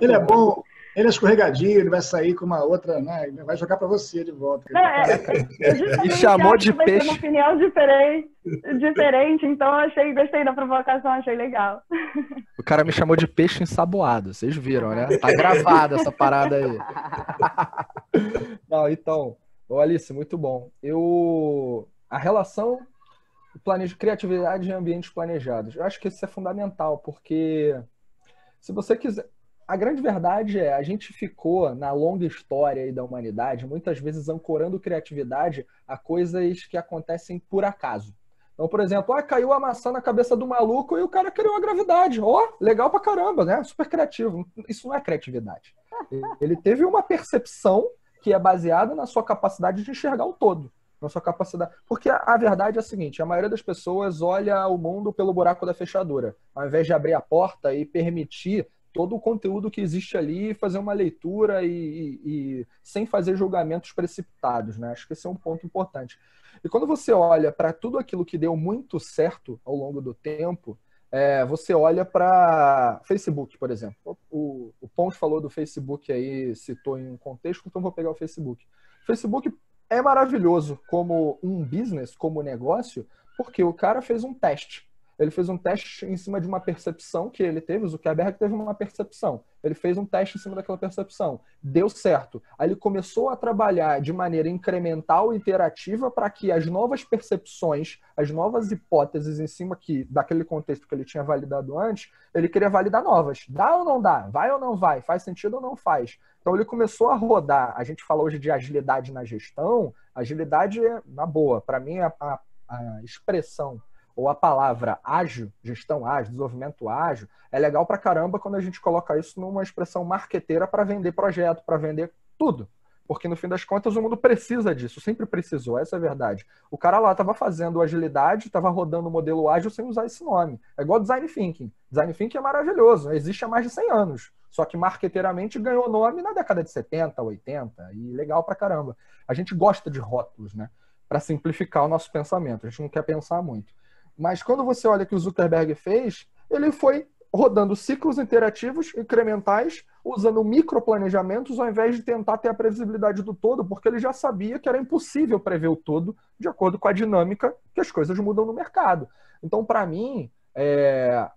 Ele é bom, ele é escorregadio, ele vai sair com uma outra, né? Ele vai jogar para você de volta. E chamou de vai peixe. ter uma opinião diferente, então gostei da provocação, achei legal. O cara me chamou de peixe ensaboado, vocês viram, né? Tá gravada essa parada aí. Não, então, Alice, muito bom. A relação criatividade em ambientes planejados. Eu acho que isso é fundamental, porque se você quiser... A grande verdade é, a gente ficou, na longa história aí da humanidade, muitas vezes ancorando criatividade a coisas que acontecem por acaso. Então, por exemplo, caiu a maçã na cabeça do maluco e o cara criou a gravidade. Legal pra caramba, né? Super criativo. Isso não é criatividade. Ele teve uma percepção que é baseada na sua capacidade de enxergar o todo. Na sua capacidade. Porque a verdade é a seguinte, a maioria das pessoas olha o mundo pelo buraco da fechadura, ao invés de abrir a porta e permitir todo o conteúdo que existe ali, fazer uma leitura e sem fazer julgamentos precipitados, né? Acho que esse é um ponto importante. E quando você olha para tudo aquilo que deu muito certo ao longo do tempo, você olha para Facebook, por exemplo. O Pons falou do Facebook aí, citou em um contexto, então vou pegar o Facebook. O Facebook é maravilhoso como um business, como negócio, porque o cara fez um teste. Ele fez um teste em cima de uma percepção que ele teve, o Zuckerberg teve uma percepção. Ele fez um teste em cima daquela percepção. Deu certo. Aí ele começou a trabalhar de maneira incremental e iterativa para que as novas percepções, as novas hipóteses em cima daquele contexto que ele tinha validado antes, ele queria validar novas. Dá ou não dá? Vai ou não vai? Faz sentido ou não faz? Então ele começou a rodar. A gente fala hoje de agilidade na gestão. Agilidade é na boa. Para mim, a expressão ou a palavra ágil, gestão ágil, desenvolvimento ágil, é legal pra caramba quando a gente coloca isso numa expressão marqueteira para vender projeto, para vender tudo. Porque, no fim das contas, o mundo precisa disso, sempre precisou, essa é a verdade. O cara lá estava fazendo agilidade, estava rodando o modelo ágil sem usar esse nome. É igual Design Thinking. Design Thinking é maravilhoso, existe há mais de 100 anos. Só que, marqueteiramente, ganhou nome na década de 70, 80, e legal pra caramba. A gente gosta de rótulos, né? Para simplificar o nosso pensamento. A gente não quer pensar muito. Mas quando você olha o que o Zuckerberg fez, ele foi rodando ciclos interativos incrementais, usando microplanejamentos, ao invés de tentar ter a previsibilidade do todo, porque ele já sabia que era impossível prever o todo de acordo com a dinâmica que as coisas mudam no mercado. Então, para mim,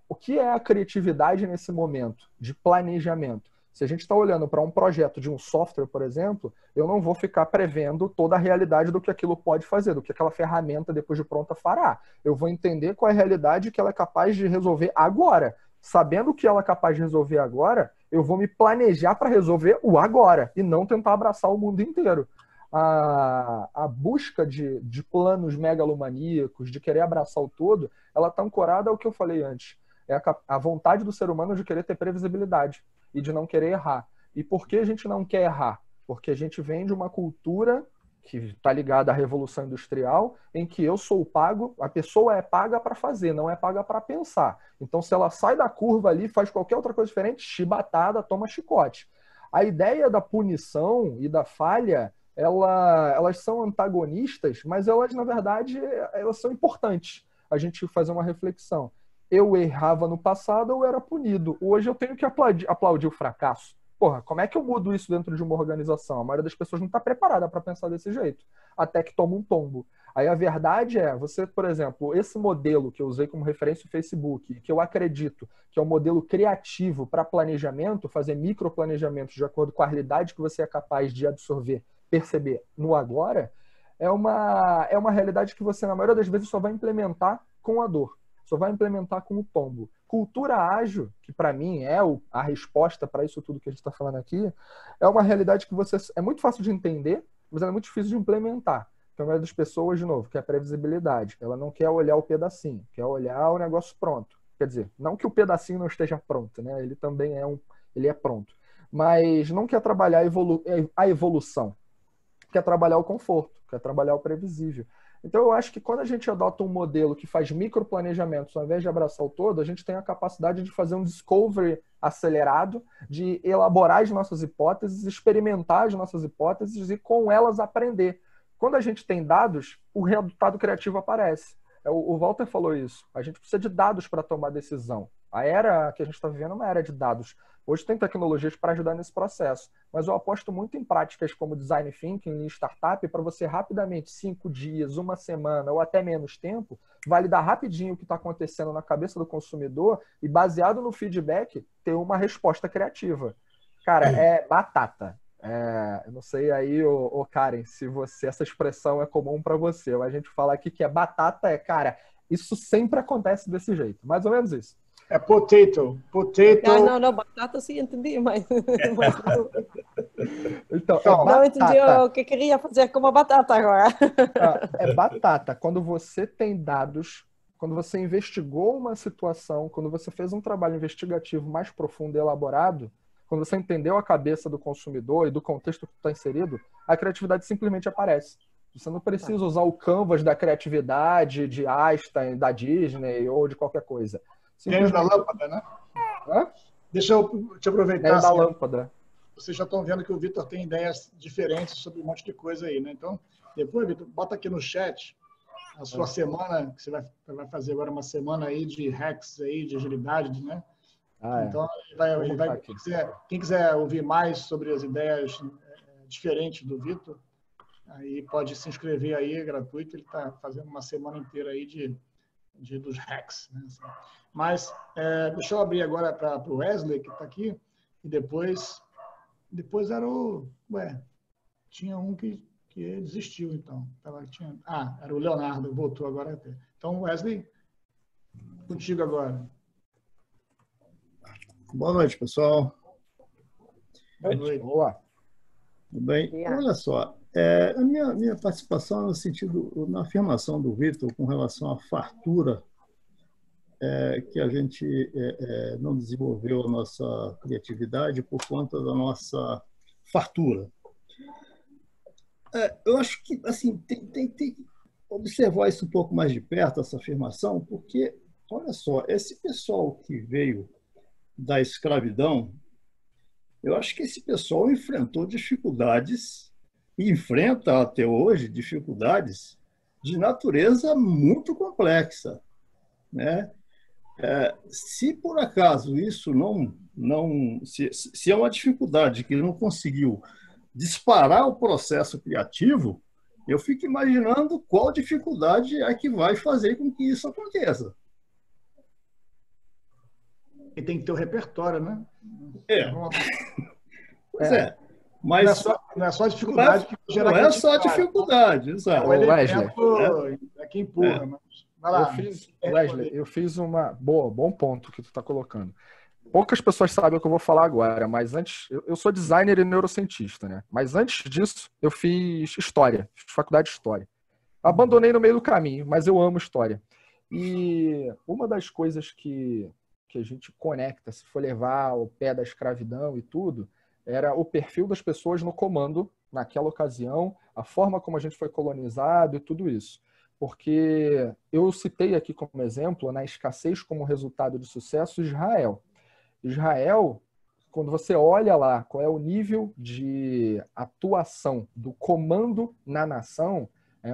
o que é a criatividade nesse momento de planejamento? Se a gente está olhando para um projeto de um software, por exemplo, eu não vou ficar prevendo toda a realidade do que aquilo pode fazer, do que aquela ferramenta, depois de pronta, fará. Eu vou entender qual é a realidade que ela é capaz de resolver agora. Sabendo o que ela é capaz de resolver agora, eu vou me planejar para resolver o agora e não tentar abraçar o mundo inteiro. A busca de planos megalomaníacos, de querer abraçar o todo, ela está ancorada ao que eu falei antes. É a vontade do ser humano de querer ter previsibilidade e de não querer errar. E por que a gente não quer errar? Porque a gente vem de uma cultura que está ligada à Revolução Industrial, em que eu sou pago, a pessoa é paga para fazer, não é paga para pensar. Então, se ela sai da curva ali, faz qualquer outra coisa diferente, chibatada, toma chicote. A ideia da punição e da falha, elas são antagonistas, mas elas, na verdade, elas são importantes. A gente fazer uma reflexão. Eu errava no passado, eu era punido. Hoje eu tenho que aplaudir o fracasso. Porra, como é que eu mudo isso dentro de uma organização? A maioria das pessoas não está preparada para pensar desse jeito, até que toma um tombo. Aí a verdade é, você, por exemplo, esse modelo que eu usei como referência o Facebook, que eu acredito que é um modelo criativo para planejamento, fazer microplanejamentos de acordo com a realidade que você é capaz de absorver, perceber no agora, é uma realidade que você, na maioria das vezes, só vai implementar com a dor. Só vai implementar com o tombo. Cultura ágil, que para mim é a resposta para isso tudo que a gente está falando aqui, é uma realidade que é muito fácil de entender, mas ela é muito difícil de implementar. Então, a maioria das pessoas, de novo, quer previsibilidade. Ela não quer olhar o pedacinho, quer olhar o negócio pronto. Quer dizer, não que o pedacinho não esteja pronto, né? Ele também ele é pronto. Mas não quer trabalhar a evolução. Quer trabalhar o conforto, quer trabalhar o previsível. Então, eu acho que quando a gente adota um modelo que faz microplanejamentos ao invés de abraçar o todo, a gente tem a capacidade de fazer um discovery acelerado, de elaborar as nossas hipóteses, experimentar as nossas hipóteses e com elas aprender. Quando a gente tem dados, o resultado criativo aparece. O Walter falou isso. A gente precisa de dados para tomar decisão. A era que a gente está vivendo é uma era de dados. Hoje tem tecnologias para ajudar nesse processo, mas eu aposto muito em práticas como Design Thinking e Startup para você rapidamente, 5 dias, uma semana ou até menos tempo, validar rapidinho o que está acontecendo na cabeça do consumidor e, baseado no feedback, ter uma resposta criativa. Cara, é batata. Eu não sei aí, ô Karen, se essa expressão é comum para você. A gente fala aqui que é batata, cara, isso sempre acontece desse jeito. Mais ou menos isso. É potato. Não, batata sim, entendi, mas então, não entendi o que queria fazer com a batata agora. É batata. Quando você tem dados, quando você investigou uma situação, quando você fez um trabalho investigativo mais profundo e elaborado, quando você entendeu a cabeça do consumidor e do contexto que está inserido, a criatividade simplesmente aparece. Você não precisa usar o canvas da criatividade de Einstein, da Disney ou de qualquer coisa. Gênio da lâmpada, né? Hã? Deixa eu te aproveitar. Gênio da lâmpada. Vocês já estão vendo que o Vitor tem ideias diferentes sobre um monte de coisa aí, né? Então, depois, Vitor, bota aqui no chat a sua semana, que você vai fazer agora uma semana aí de hacks aí, de agilidade, né? Então, quem quiser ouvir mais sobre as ideias diferentes do Vitor, aí pode se inscrever aí, é gratuito. Ele está fazendo uma semana inteira aí dos hacks, né? Mas deixa eu abrir agora para o Wesley, que está aqui, e depois era tinha um que desistiu, então. Era o Leonardo, voltou agora até. Então, Wesley, contigo agora. Boa noite, pessoal. Boa noite. Boa. Tudo bem? Olha só, a minha participação é no sentido, na afirmação do Vitor com relação à fartura, que a gente não desenvolveu a nossa criatividade por conta da nossa fartura. Eu acho que assim, tem que observar isso um pouco mais de perto, essa afirmação, porque, olha só, esse pessoal que veio da escravidão, eu acho que esse pessoal enfrentou dificuldades, e enfrenta até hoje dificuldades de natureza muito complexa, né? Se por acaso isso se é uma dificuldade que não conseguiu disparar o processo criativo, eu fico imaginando qual dificuldade é que vai fazer com que isso aconteça. E tem que ter o repertório, né? Pois mas não é só a dificuldade que gera não é só a dificuldade, exato. O elemento é que empurra. Mas... Vai lá. Wesley, eu fiz bom ponto que tu está colocando. Poucas pessoas sabem o que eu vou falar agora, mas antes, eu sou designer e neurocientista, né? Mas antes disso, eu fiz história, fiz faculdade de história. Abandonei no meio do caminho, mas eu amo história. E uma das coisas que a gente conecta, se for levar ao pé da escravidão e tudo, era o perfil das pessoas no comando naquela ocasião, a forma como a gente foi colonizado e tudo isso. Porque eu citei aqui como exemplo, na escassez como resultado de sucesso, Israel. Israel, quando você olha lá qual é o nível de atuação do comando na nação, é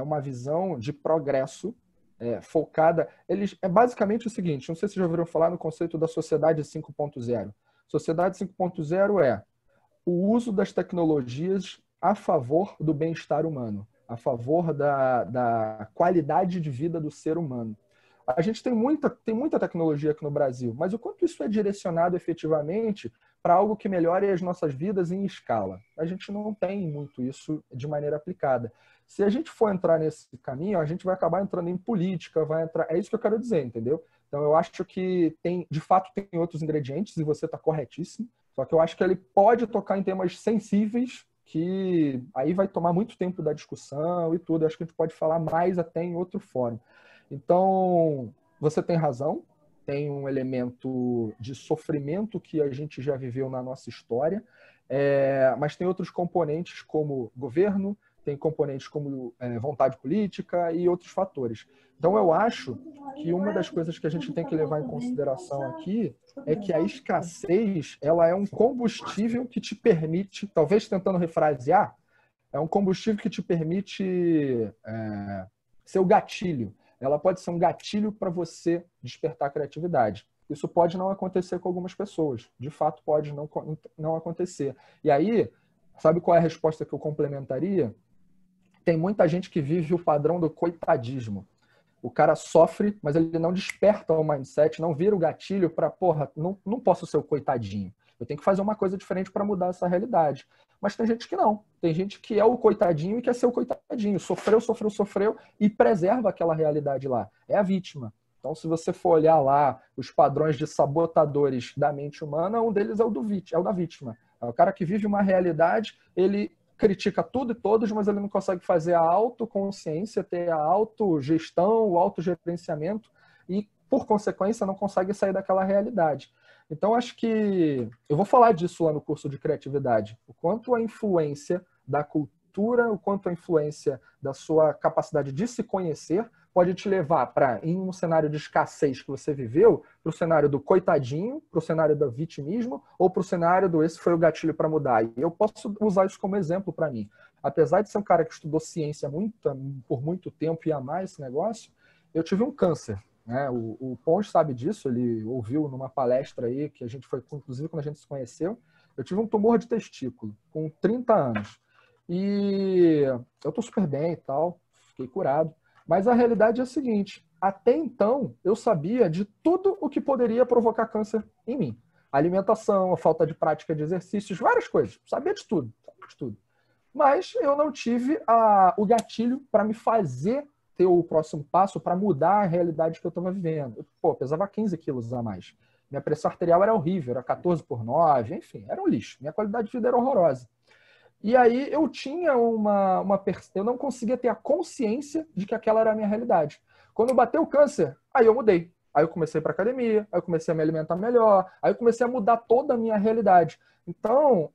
uma visão de progresso focada. É basicamente o seguinte, não sei se vocês já ouviram falar no conceito da sociedade 5.0. Sociedade 5.0 é o uso das tecnologias a favor do bem-estar humano, a favor da qualidade de vida do ser humano. A gente tem muita tecnologia aqui no Brasil, mas o quanto isso é direcionado efetivamente para algo que melhore as nossas vidas em escala? A gente não tem muito isso de maneira aplicada. Se a gente for entrar nesse caminho, a gente vai acabar entrando em política, é isso que eu quero dizer, entendeu? Então eu acho que de fato tem outros ingredientes e você está corretíssimo, só que eu acho que ele pode tocar em temas sensíveis que aí vai tomar muito tempo da discussão e tudo. Eu acho que a gente pode falar mais até em outro fórum. Então, você tem razão, tem um elemento de sofrimento que a gente já viveu na nossa história, mas tem outros componentes como governo, tem componentes como vontade política e outros fatores. Então, eu acho que uma das coisas que a gente tem que levar em consideração aqui é que a escassez ela é um combustível que te permite, talvez tentando refrasear, é um combustível que te permite ser o gatilho. Ela pode ser um gatilho para você despertar a criatividade. Isso pode não acontecer com algumas pessoas. De fato, pode não acontecer. E aí, sabe qual é a resposta que eu complementaria? Tem muita gente que vive o padrão do coitadismo. O cara sofre, mas ele não desperta o mindset, não vira o gatilho para, não posso ser o coitadinho. Eu tenho que fazer uma coisa diferente para mudar essa realidade. Mas tem gente que não. Tem gente que é o coitadinho e quer ser o coitadinho. Sofreu e preserva aquela realidade lá. É a vítima. Então, se você for olhar lá os padrões de sabotadores da mente humana, um deles é o da vítima. É o cara que vive uma realidade, ele critica tudo e todos, mas ele não consegue fazer a autoconsciência, ter a autogestão, o autogerenciamento e, por consequência, não consegue sair daquela realidade. Então, acho que eu vou falar disso lá no curso de criatividade. O quanto a influência da cultura, o quanto a influência da sua capacidade de se conhecer pode te levar para, em um cenário de escassez que você viveu, para o cenário do coitadinho, para o cenário do vitimismo, ou para o cenário do esse foi o gatilho para mudar. E eu posso usar isso como exemplo para mim. Apesar de ser um cara que estudou ciência por muito tempo e amar esse negócio, eu tive um câncer. O Ponte sabe disso, ele ouviu numa palestra aí, que a gente foi, inclusive quando a gente se conheceu, eu tive um tumor de testículo, com 30 anos. E eu tô super bem e tal, fiquei curado. Mas a realidade é a seguinte, até então eu sabia de tudo o que poderia provocar câncer em mim. A alimentação, a falta de prática de exercícios, várias coisas, sabia de tudo. Mas eu não tive o gatilho para me fazer ter o próximo passo para mudar a realidade que eu estava vivendo. Eu pesava 15 quilos a mais. Minha pressão arterial era horrível, era 14/9, enfim, era um lixo. Minha qualidade de vida era horrorosa. E aí eu tinha eu não conseguia ter a consciência de que aquela era a minha realidade. Quando bateu o câncer, aí eu mudei. Aí eu comecei para academia, aí eu comecei a me alimentar melhor, aí eu comecei a mudar toda a minha realidade. Então,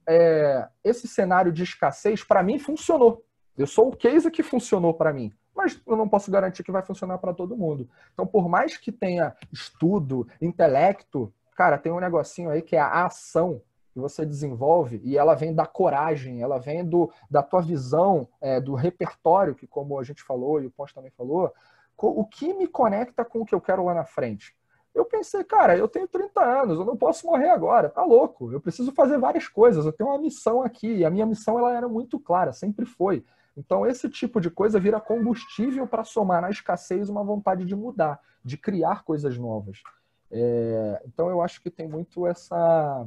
esse cenário de escassez, para mim, funcionou. Eu sou o case que funcionou para mim, mas eu não posso garantir que vai funcionar para todo mundo. Então, por mais que tenha estudo, intelecto, cara, tem um negocinho aí que é a ação que você desenvolve, e ela vem da coragem, ela vem da tua visão, do repertório, que como a gente falou, e o Ponce também falou, o que me conecta com o que eu quero lá na frente. Eu pensei, cara, eu tenho 30 anos, eu não posso morrer agora, tá louco, eu preciso fazer várias coisas, eu tenho uma missão aqui, e a minha missão ela era muito clara, sempre foi. Então esse tipo de coisa vira combustível para somar na escassez uma vontade de mudar, de criar coisas novas. Então eu acho que tem muito essa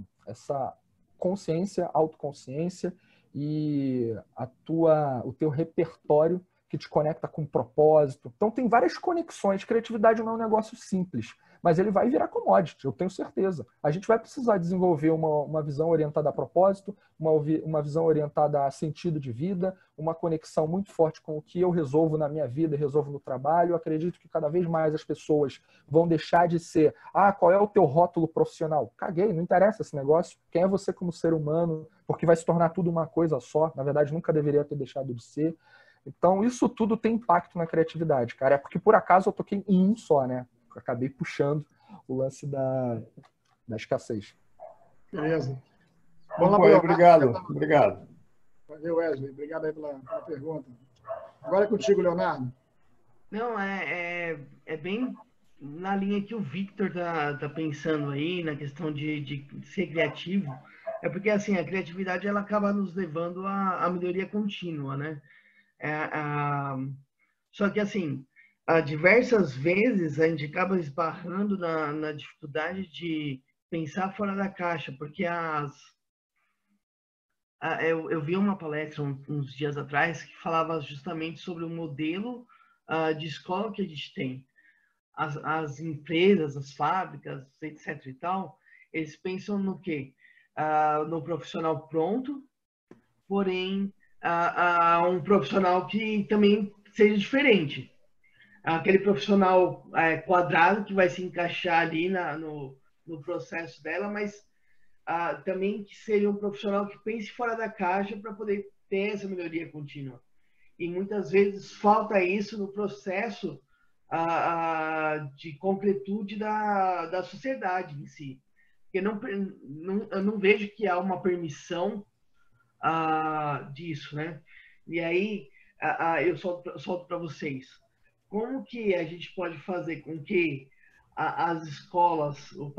consciência, autoconsciência e o teu repertório que te conecta com propósito. Então tem várias conexões. Criatividade não é um negócio simples, mas ele vai virar commodity, eu tenho certeza. A gente vai precisar desenvolver uma visão orientada a propósito, uma visão orientada a sentido de vida, uma conexão muito forte com o que eu resolvo na minha vida e resolvo no trabalho. Eu acredito que cada vez mais as pessoas vão deixar de ser qual é o teu rótulo profissional? Caguei, não interessa esse negócio. Quem é você como ser humano? Porque vai se tornar tudo uma coisa só. Na verdade, nunca deveria ter deixado de ser. Então, isso tudo tem impacto na criatividade, cara. É porque, por acaso, eu toquei em um só, né? Eu acabei puxando o lance da escassez. Beleza. Vamos lá, obrigado. Obrigado. Valeu, Wesley. Obrigado aí pela pergunta. Agora é contigo, Leonardo. Não, é bem na linha que o Victor tá pensando aí, na questão de ser criativo. É porque, assim, a criatividade ela acaba nos levando à melhoria contínua, né? Só que, assim, diversas vezes a gente acaba esbarrando na dificuldade de pensar fora da caixa, porque eu vi uma palestra uns dias atrás que falava justamente sobre o modelo de escola que a gente tem. As empresas, as fábricas, etc. e tal, eles pensam no quê? No profissional pronto, porém um profissional que também seja diferente. Aquele profissional quadrado que vai se encaixar ali no processo dela, mas também que seja um profissional que pense fora da caixa para poder ter essa melhoria contínua. E muitas vezes falta isso no processo de concretude da sociedade em si. Porque eu não vejo que há uma permissão disso, né? E aí eu solto para vocês. Como que a gente pode fazer com que as escolas, o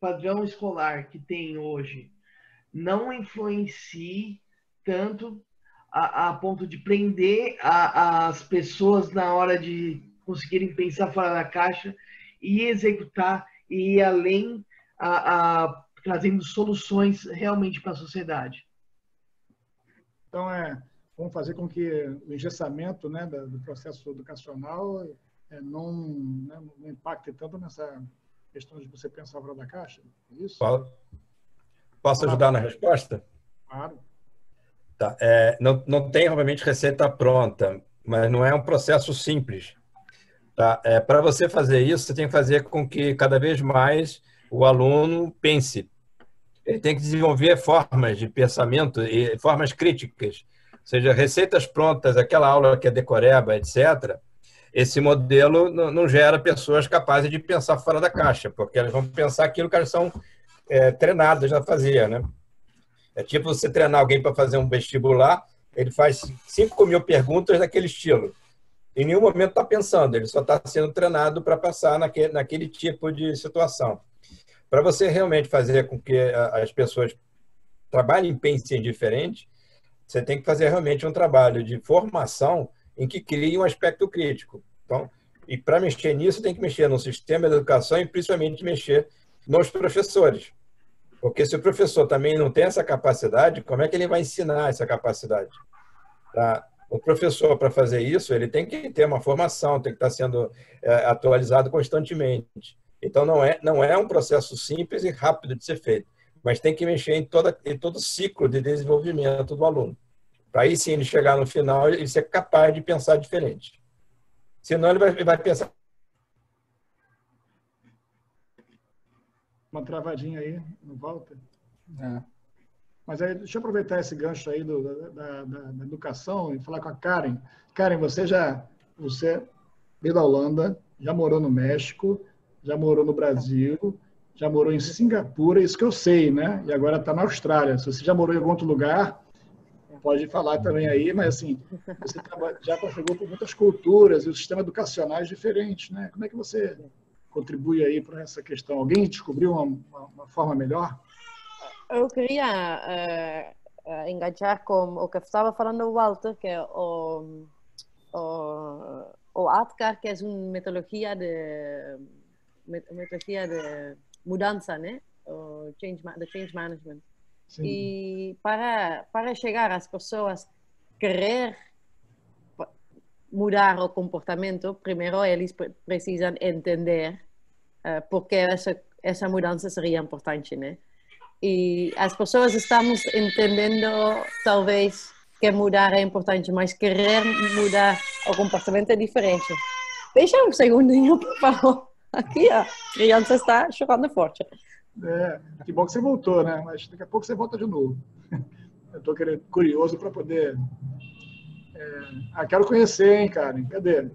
padrão escolar que tem hoje, não influencie tanto a ponto de prender as pessoas na hora de conseguirem pensar fora da caixa e executar e ir além, trazendo soluções realmente para a sociedade? Então, vamos fazer com que o engessamento, né, do processo educacional não impacte tanto nessa questão de você pensar fora da caixa? É isso? Posso ajudar na resposta? Claro. Tá. Não tem, obviamente, receita pronta, mas não é um processo simples. Tá? Para você fazer isso, você tem que fazer com que cada vez mais o aluno pense. Ele tem que desenvolver formas de pensamento e formas críticas, ou seja, receitas prontas, aquela aula que é decoreba, etc. Esse modelo não gera pessoas capazes de pensar fora da caixa, porque elas vão pensar aquilo que elas são treinadas a fazer, né? É tipo você treinar alguém para fazer um vestibular, ele faz 5.000 perguntas daquele estilo. Em nenhum momento está pensando, ele só está sendo treinado para passar naquele tipo de situação. Para você realmente fazer com que as pessoas trabalhem e pensem diferente, você tem que fazer realmente um trabalho de formação em que crie um aspecto crítico. Então, e para mexer nisso, tem que mexer no sistema de educação e principalmente mexer nos professores. Porque se o professor também não tem essa capacidade, como é que ele vai ensinar essa capacidade? Tá? O professor, para fazer isso, ele tem que ter uma formação, tem que estar sendo atualizado constantemente. Então, não é um processo simples e rápido de ser feito, mas tem que mexer em todo o ciclo de desenvolvimento do aluno. Para aí sim ele chegar no final e ser capaz de pensar diferente. Senão ele vai pensar... Uma travadinha aí, não volta? É. Mas aí, deixa eu aproveitar esse gancho aí da educação e falar com a Karen. Karen, você veio da Holanda, já morou no México, já morou no Brasil, já morou em Singapura, isso que eu sei, né? E agora está na Austrália. Se você já morou em algum outro lugar, pode falar também aí, mas assim, você já passou por muitas culturas e o sistema educacional é diferente, né? Como é que você contribui aí para essa questão? Alguém descobriu uma forma melhor? Eu queria engajar com o que estava falando o Walter, que é o ADKAR, que é uma metodologia de mudança, né? O change management. Sim. E para chegar às pessoas querer mudar o comportamento, primeiro eles precisam entender porque essa mudança seria importante, né? E as pessoas estamos entendendo, talvez, que mudar é importante, mas querer mudar o comportamento é diferente. Deixa um segundinho, por favor. Aqui, a criança está chorando forte. Que bom que você voltou, né? Mas daqui a pouco você volta de novo. Eu estou curioso para poder... quero conhecer, hein, Karen? Cadê?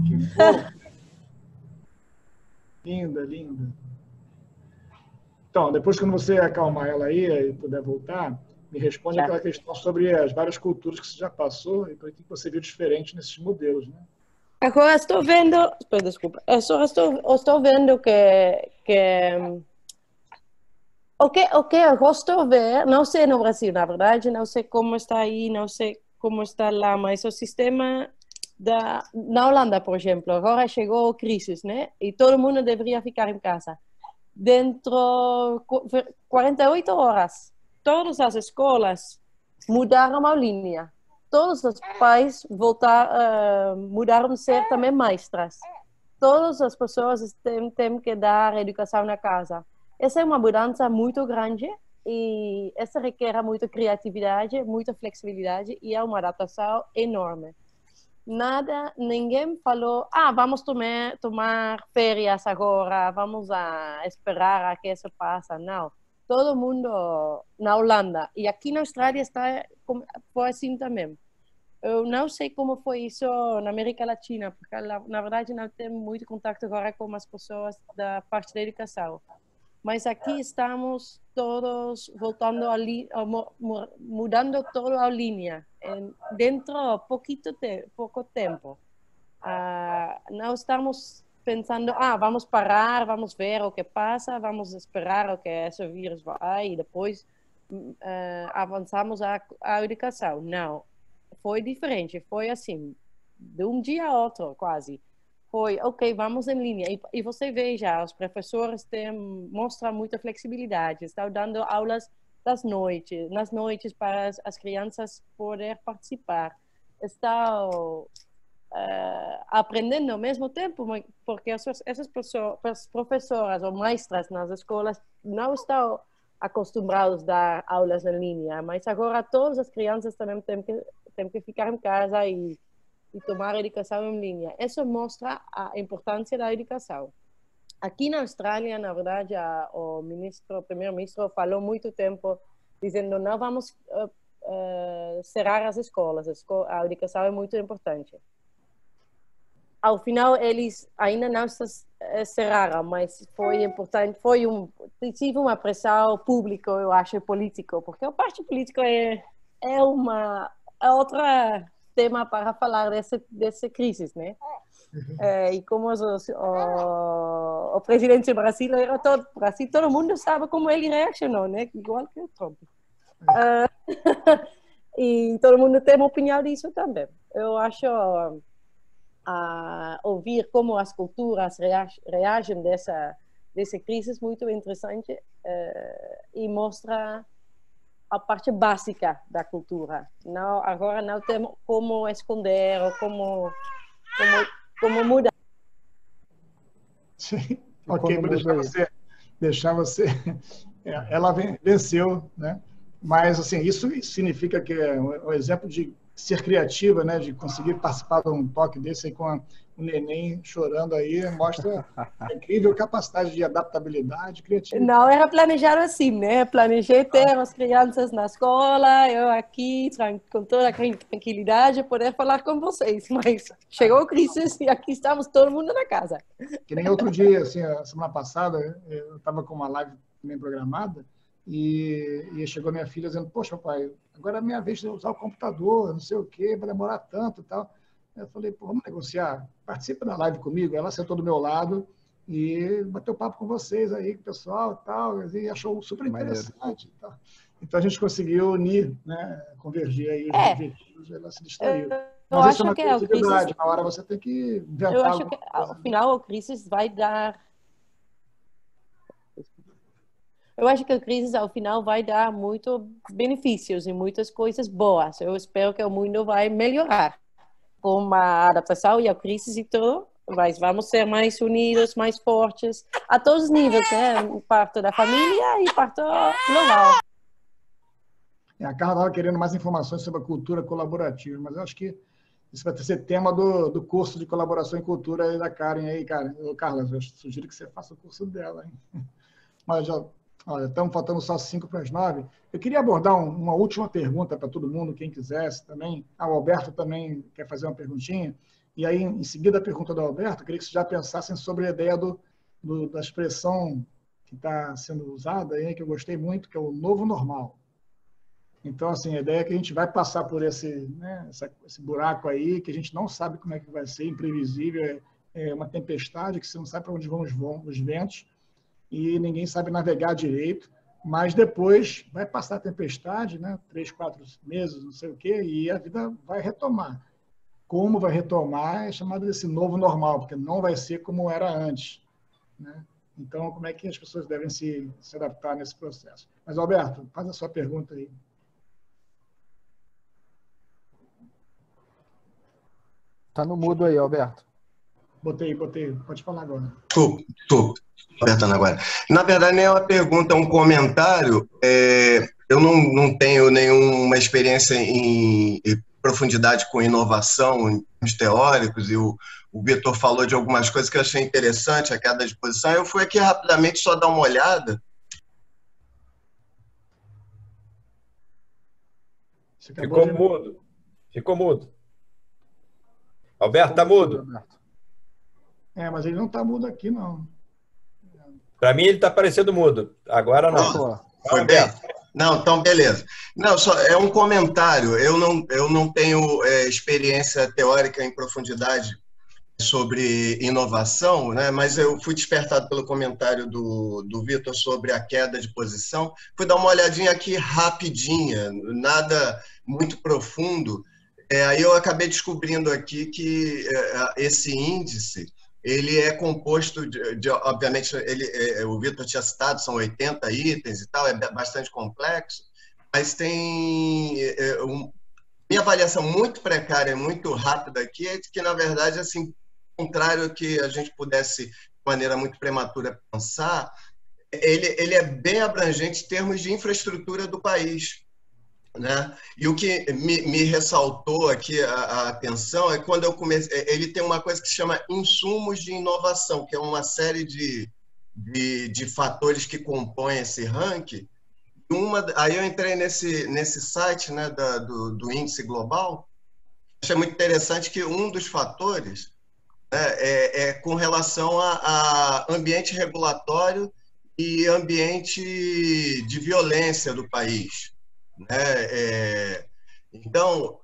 Que bom. Linda, linda. Então, depois quando você acalmar ela aí e puder voltar, me responde aquela questão sobre as várias culturas que você já passou e o que você viu diferente nesses modelos, né? Agora estou vendo... Desculpa. Estou vendo que o que eu gosto de ver, não sei no Brasil, na verdade, não sei como está aí, não sei como está lá, mas o sistema na Holanda, por exemplo, agora chegou a crise, né? E todo mundo deveria ficar em casa. Dentro de 48 horas, todas as escolas mudaram a linha. Todos os pais mudaram de ser também maestras. Todas as pessoas têm que dar educação na casa. Essa é uma mudança muito grande e essa requer muita criatividade, muita flexibilidade e é uma adaptação enorme. Ninguém falou, vamos tomar férias agora, vamos esperar a que isso passe. Não. Todo mundo na Holanda e aqui na Austrália foi assim também. Eu não sei como foi isso na América Latina, porque na verdade não tenho muito contato agora com as pessoas da parte da educação. Mas aqui estamos todos voltando mudando toda a linha dentro de pouco tempo. Não estamos pensando, vamos parar, vamos ver o que passa, vamos esperar o que esse vírus vai e depois avançamos a educação. Não, foi diferente, foi assim, de um dia a outro quase. Foi, ok, vamos em linha. E você veja, os professores mostram muita flexibilidade, estão dando aulas nas noites para as crianças poderem participar. Estão aprendendo ao mesmo tempo, porque essas professoras ou maestras nas escolas não estão acostumados a dar aulas em linha, mas agora todas as crianças também têm que ficar em casa e tomar educação em linha. Isso mostra a importância da educação. Aqui na Austrália, na verdade, o primeiro-ministro falou muito tempo dizendo não vamos cerrar as escolas, a educação é muito importante. Ao final, eles ainda não cerraram, mas foi importante, tive uma pressão pública, eu acho, política, porque a parte política é outra tema para falar dessa crise, né? E como o presidente brasileiro, todo mundo sabe como ele reacionou, né? Igual que o Trump. E todo mundo tem uma opinião disso também. Eu acho ouvir como as culturas reagem dessa crise muito interessante e mostra a parte básica da cultura. Agora não temos como esconder ou como mudar. Sim. Ok, vou deixar você. Ela venceu, né? Mas assim, isso significa que é um exemplo de ser criativa, né? De conseguir participar de um toque desse aí com um neném chorando aí, mostra a incrível capacidade de adaptabilidade, criatividade. Não era planejado assim, né? Planejei ter as crianças na escola, eu aqui, com toda a tranquilidade, poder falar com vocês. Mas chegou a crise e aqui estamos todo mundo na casa. Que nem outro dia, assim, a semana passada, eu estava com uma live também programada e chegou minha filha dizendo, poxa, papai, agora é a minha vez de usar o computador, não sei o quê, vai demorar tanto e tal. Eu falei, pô, vamos negociar, participa da live comigo. Ela sentou do meu lado e bateu papo com vocês aí, com o pessoal e tal, e achou super interessante. E tal. Então a gente conseguiu unir, né, convergir aí os objetivos, ela se distraiu. Eu acho que a crise... Na hora você tem que inventar. Eu acho que, ao final, a crise vai dar... Eu acho que a crise, ao final, vai dar muitos benefícios e muitas coisas boas. Eu espero que o mundo vai melhorar com a adaptação e a crise e tudo, mas vamos ser mais unidos, mais fortes, a todos os níveis, né? Parte da família e parte global. A Carla estava querendo mais informações sobre a cultura colaborativa, mas eu acho que isso vai ser tema do curso de colaboração em cultura da Karen aí, cara. Carla, eu sugiro que você faça o curso dela, hein? Mas já... Olha, estamos faltando só 8:55. Eu queria abordar uma última pergunta para todo mundo, quem quisesse também. O Alberto também quer fazer uma perguntinha. E aí, em seguida, a pergunta do Alberto, eu queria que vocês já pensassem sobre a ideia da expressão que está sendo usada aí, que eu gostei muito, que é o novo normal. Então, assim, a ideia é que a gente vai passar por esse buraco aí, que a gente não sabe como é que vai ser, imprevisível, é uma tempestade, que você não sabe para onde vão os ventos, e ninguém sabe navegar direito, mas depois vai passar a tempestade, né? 3, 4 meses, não sei o quê, e a vida vai retomar. Como vai retomar é chamado desse novo normal, porque não vai ser como era antes, né? Então, como é que as pessoas devem se adaptar nesse processo? Mas, Alberto, faz a sua pergunta aí. Tá no mudo aí, Alberto. Botei. Pode falar agora. Tô apertando agora. Na verdade, nem é uma pergunta, é um comentário. Eu não tenho nenhuma experiência em profundidade com inovação, em termos teóricos, e o Vitor falou de algumas coisas que eu achei interessante, a queda de posição. Eu fui aqui rapidamente só dar uma olhada. Ficou mudo. Alberto, tá mudo. Mas ele não está mudo aqui, não. Para mim, ele está parecendo mudo. Agora não. Foi bem? Não, então beleza. Não, só é um comentário. Eu não tenho experiência teórica em profundidade sobre inovação, né? Mas eu fui despertado pelo comentário do Vitor sobre a queda de posição. Fui dar uma olhadinha aqui rapidinha, nada muito profundo. Aí eu acabei descobrindo aqui que esse índice ele é composto obviamente, o Vitor tinha citado, são 80 itens e tal, é bastante complexo, mas tem minha avaliação muito precária, muito rápida aqui, é que, na verdade, assim, ao contrário que a gente pudesse, de maneira muito prematura, pensar, ele é bem abrangente em termos de infraestrutura do país, né? E o que me ressaltou aqui a atenção é quando eu comecei. Ele tem uma coisa que se chama insumos de inovação, que é uma série de fatores que compõem esse ranking. Aí eu entrei nesse site, né, do índice global. Achei muito interessante que um dos fatores, né, é com relação a ambiente regulatório e ambiente de violência do país. Então,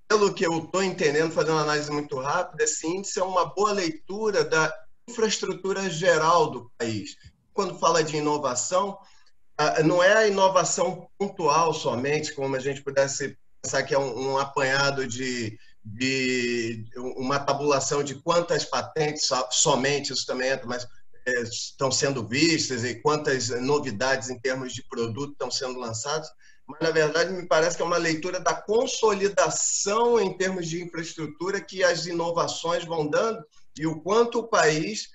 pelo que eu estou entendendo, fazendo uma análise muito rápida, esse índice é uma boa leitura da infraestrutura geral do país. Quando fala de inovação, não é a inovação pontual somente, como a gente pudesse pensar que é um apanhado de uma tabulação de quantas patentes somente, isso também entra, mas estão sendo vistas e quantas novidades em termos de produto estão sendo lançadas, mas, na verdade, me parece que é uma leitura da consolidação em termos de infraestrutura que as inovações vão dando e o quanto o país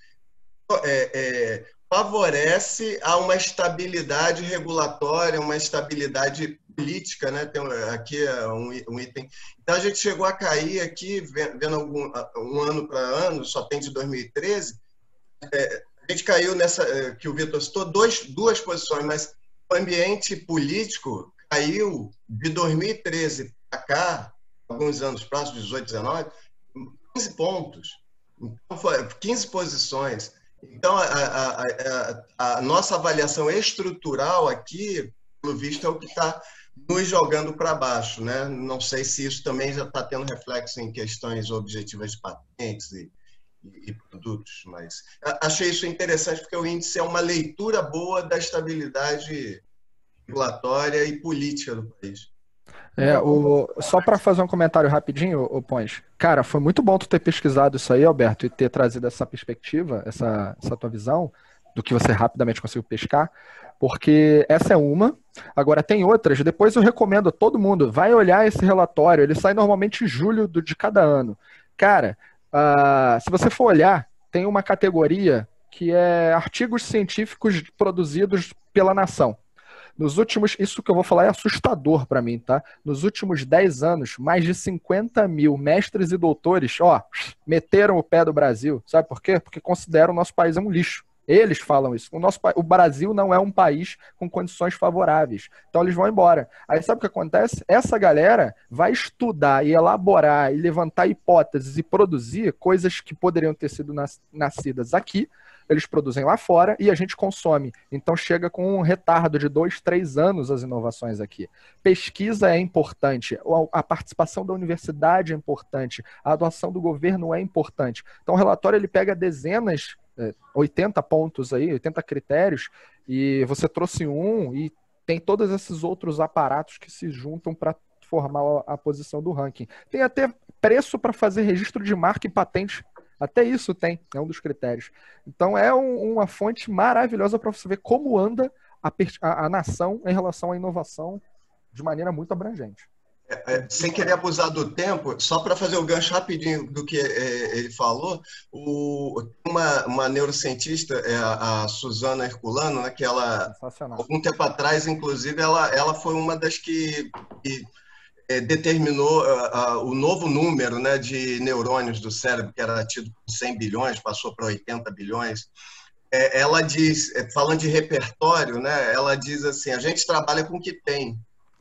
favorece a uma estabilidade regulatória, uma estabilidade política, né? Tem aqui um item. Então, a gente chegou a cair aqui, vendo um ano para ano, só tem de 2013, a gente caiu nessa, que o Vitor citou, duas posições, mas o ambiente político caiu de 2013 para cá, alguns anos próximos, 18, 19, 15 pontos. Então, foi 15 posições. Então, a nossa avaliação estrutural aqui, pelo visto, é o que está nos jogando para baixo, né? Não sei se isso também já está tendo reflexo em questões objetivas de patentes e produtos, mas achei isso interessante porque o índice é uma leitura boa da estabilidade regulatória e política do país. Só para fazer um comentário rapidinho, o Pons. Cara, foi muito bom tu ter pesquisado isso aí, Alberto, e ter trazido essa perspectiva, essa tua visão do que você rapidamente conseguiu pescar, porque essa é uma. Agora tem outras. Depois eu recomendo a todo mundo, vai olhar esse relatório. Ele sai normalmente em julho de cada ano. Cara, se você for olhar, tem uma categoria que é artigos científicos produzidos pela nação. Isso que eu vou falar é assustador para mim, tá? Nos últimos 10 anos, mais de 50 mil mestres e doutores, meteram o pé do Brasil. Sabe por quê? Porque consideram o nosso país um lixo. Eles falam isso. O Brasil não é um país com condições favoráveis. Então eles vão embora. Aí sabe o que acontece? Essa galera vai estudar e elaborar e levantar hipóteses e produzir coisas que poderiam ter sido nascidas aqui. Eles produzem lá fora e a gente consome. Então chega com um retardo de 2, 3 anos as inovações aqui. Pesquisa é importante, a participação da universidade é importante, a atuação do governo é importante. Então o relatório ele pega dezenas, 80 pontos aí, 80 critérios, e você trouxe um e tem todos esses outros aparatos que se juntam para formar a posição do ranking. Tem até preço para fazer registro de marca e patente. Até isso tem, é um dos critérios. Então é uma fonte maravilhosa para você ver como anda a nação em relação à inovação de maneira muito abrangente. Sem querer abusar do tempo, só para fazer o gancho rapidinho do que ele falou, uma neurocientista, a Suzana Herculano, né, que ela, algum tempo atrás, inclusive, ela foi uma das que determinou o novo número, né, de neurônios do cérebro, que era tido por 100 bilhões, passou para 80 bilhões. Ela diz, falando de repertório, né, ela diz assim, a gente trabalha com o que tem.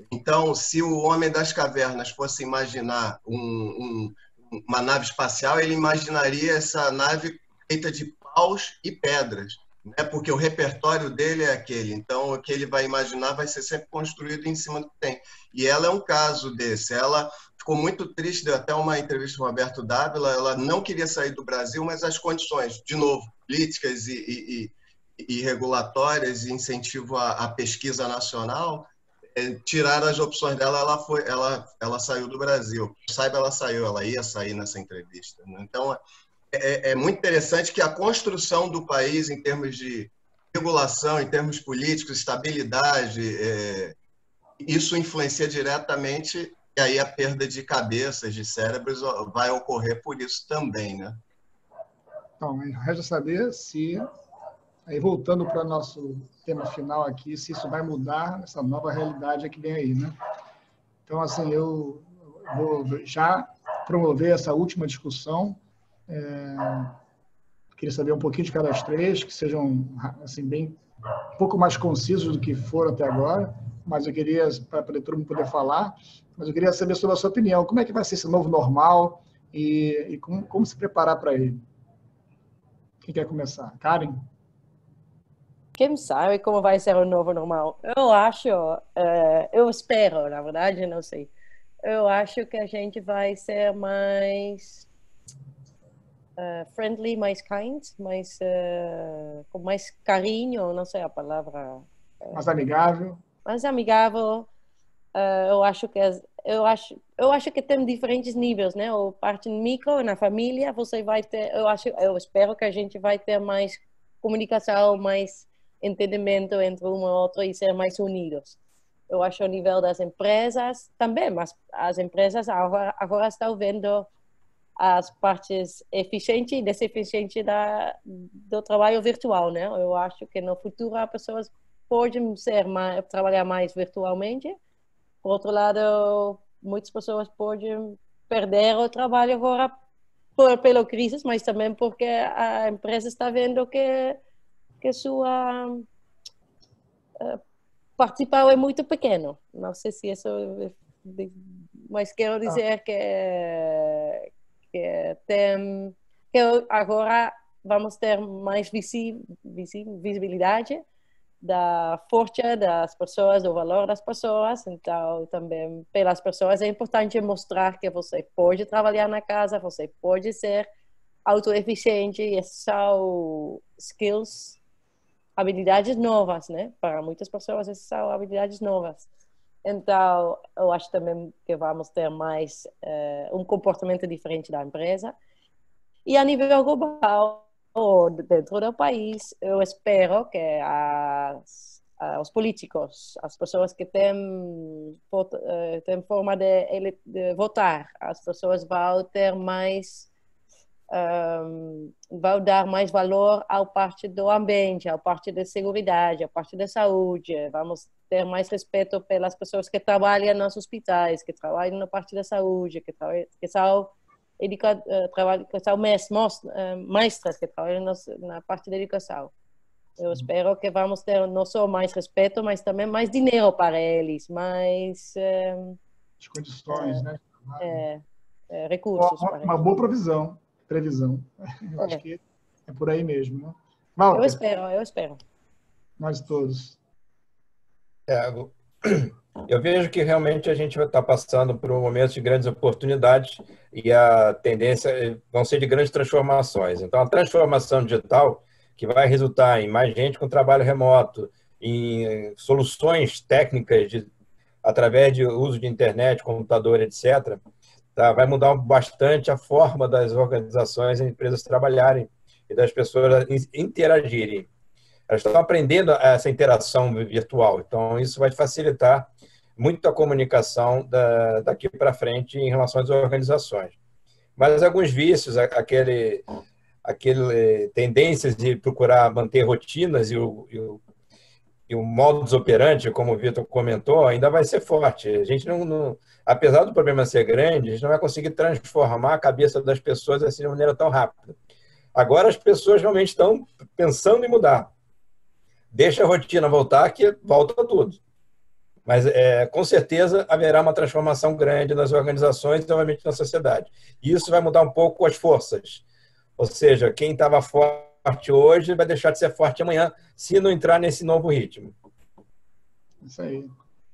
Então, se o homem das cavernas fosse imaginar uma nave espacial, ele imaginaria essa nave feita de paus e pedras, né? Porque o repertório dele é aquele. Então, o que ele vai imaginar vai ser sempre construído em cima do que tem. E ela é um caso desse. Ela ficou muito triste, deu até uma entrevista com o Roberto Dávila, ela não queria sair do Brasil, mas as condições, de novo, políticas e regulatórias e incentivo à pesquisa nacional, tiraram as opções dela, ela saiu do Brasil. Saiba, ela saiu, ela ia sair nessa entrevista. Então, é muito interessante que a construção do país, em termos de regulação, em termos políticos, estabilidade, isso influencia diretamente, e aí a perda de cabeças, de cérebros, vai ocorrer por isso também, né? Então, resta saber se... Aí, voltando para o nosso tema final aqui, se isso vai mudar essa nova realidade que vem aí, né? Então, assim, eu vou já promover essa última discussão. Queria saber um pouquinho de cada três, que sejam, assim, bem, um pouco mais concisos do que foram até agora, mas eu queria, para todo mundo poder falar, mas eu queria saber sobre a sua opinião. Como é que vai ser esse novo normal e como se preparar para ele? Quem quer começar? Karen? Quem sabe como vai ser o novo normal? Eu acho, eu espero, na verdade, não sei. Eu acho que a gente vai ser mais friendly, mais kind, com mais carinho, não sei a palavra. Mais amigável. Mais amigável. Eu acho que tem diferentes níveis, né? O parte micro, na família, você vai ter, eu espero que a gente vai ter mais comunicação, mais entendimento entre um e outro e ser mais unidos. Eu acho o nível das empresas também, mas as empresas agora estão vendo as partes eficientes e deseficientes do trabalho virtual, né? Eu acho que no futuro as pessoas podem trabalhar mais virtualmente. Por outro lado, muitas pessoas podem perder o trabalho agora pela crise, mas também porque a empresa está vendo que sua participação é muito pequeno. Não sei se isso, mas quero dizer que agora vamos ter mais visibilidade da força das pessoas, do valor das pessoas. Então, também pelas pessoas é importante mostrar que você pode trabalhar na casa, você pode ser autoeficiente, e são skills, habilidades novas, né? Para muitas pessoas essas são habilidades novas. Então, eu acho também que vamos ter mais um comportamento diferente da empresa. E a nível global, ou dentro do país, eu espero que os políticos, as pessoas que têm forma de votar, as pessoas vão ter mais, vão dar mais valor à parte do ambiente, à parte da segurança, à parte da saúde. Vamos ter mais respeito pelas pessoas que trabalham nos hospitais, que trabalham na parte da saúde, que são que são mestres que trabalham na parte da educação. Eu espero que vamos ter não só mais respeito, mas também mais dinheiro para eles, mais as condições, né? Recursos. Uma boa previsão. Eu acho que é por aí mesmo, né? Walter, eu espero. Nós todos. Eu vejo que realmente a gente vai estar passando por um momento de grandes oportunidades e a tendência vão ser de grandes transformações. Então, a transformação digital, que vai resultar em mais gente com trabalho remoto, em soluções técnicas através de uso de internet, computador, etc., vai mudar bastante a forma das organizações e empresas trabalharem e das pessoas interagirem. Elas estão aprendendo essa interação virtual, então isso vai facilitar muito a comunicação daqui para frente em relação às organizações. Mas alguns vícios, aquele tendências de procurar manter rotinas e o modus operandi, como o Vitor comentou, ainda vai ser forte. A gente não, apesar do problema ser grande, a gente não vai conseguir transformar a cabeça das pessoas assim de maneira tão rápida. Agora as pessoas realmente estão pensando em mudar. Deixa a rotina voltar, que volta tudo. Mas, com certeza, haverá uma transformação grande nas organizações e, obviamente, na sociedade. E isso vai mudar um pouco as forças. Ou seja, quem estava forte hoje vai deixar de ser forte amanhã, se não entrar nesse novo ritmo. Isso aí.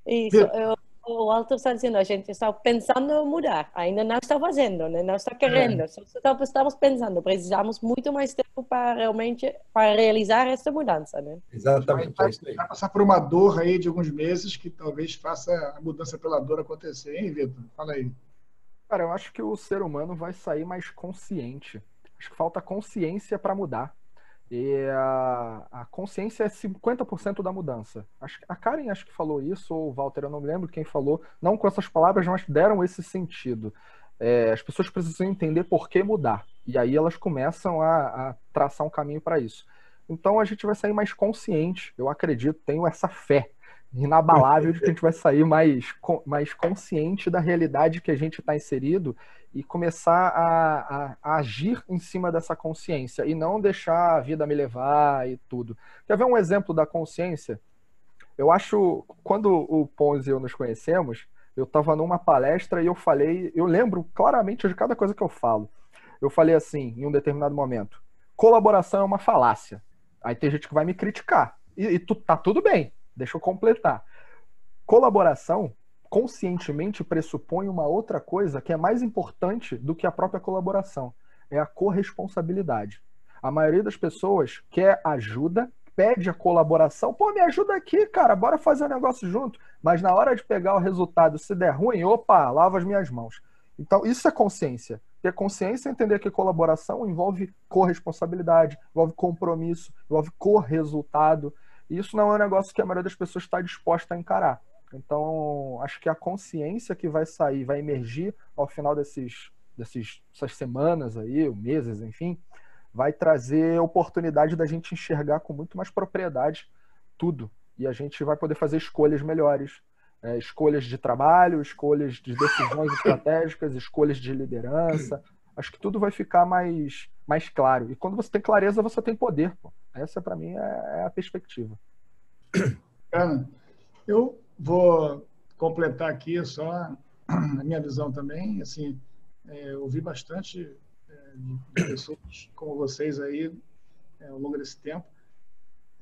Isso, o Walter está dizendo, a gente está pensando em mudar, ainda não está fazendo, né? Não está querendo, só estamos pensando, precisamos muito mais tempo para realmente realizar essa mudança, né? Exatamente. Vai passar por uma dor aí de alguns meses que talvez faça a mudança pela dor acontecer, hein, Vitor? Fala aí. Cara, eu acho que o ser humano vai sair mais consciente. Acho que falta consciência para mudar. E a consciência é 50% da mudança. A Karen acho que falou isso, ou o Walter, eu não me lembro quem falou, não com essas palavras, mas deram esse sentido. As pessoas precisam entender por que mudar. E aí elas começam a traçar um caminho para isso. Então a gente vai sair mais consciente, eu acredito, tenho essa fé inabalável de que a gente vai sair mais consciente da realidade que a gente está inserido e começar a agir em cima dessa consciência e não deixar a vida me levar e tudo. Quer ver um exemplo da consciência? Eu acho, quando o Pons e eu nos conhecemos, eu estava numa palestra e eu lembro claramente de cada coisa que eu falo. Eu falei assim, em um determinado momento, colaboração é uma falácia. Aí tem gente que vai me criticar. E tá tudo bem, deixa eu completar. Colaboração conscientemente pressupõe uma outra coisa que é mais importante do que a própria colaboração. É a corresponsabilidade. A maioria das pessoas quer ajuda, pede a colaboração. Pô, me ajuda aqui, cara, bora fazer um negócio junto. Mas na hora de pegar o resultado, se der ruim, opa, lava as minhas mãos. Então, isso é consciência. Ter consciência é entender que colaboração envolve corresponsabilidade, envolve compromisso, envolve corresultado. E isso não é um negócio que a maioria das pessoas está disposta a encarar. Então, acho que a consciência que vai sair, vai emergir ao final desses dessas semanas aí, ou meses, enfim, vai trazer oportunidade da gente enxergar com muito mais propriedade tudo. E a gente vai poder fazer escolhas melhores. Escolhas de trabalho, escolhas de decisões estratégicas, escolhas de liderança. Acho que tudo vai ficar mais claro. E quando você tem clareza, você tem poder. Pô. Essa, para mim, é a perspectiva. Ana, eu vou completar aqui só a minha visão também. Assim, ouvi bastante de pessoas como vocês aí ao longo desse tempo.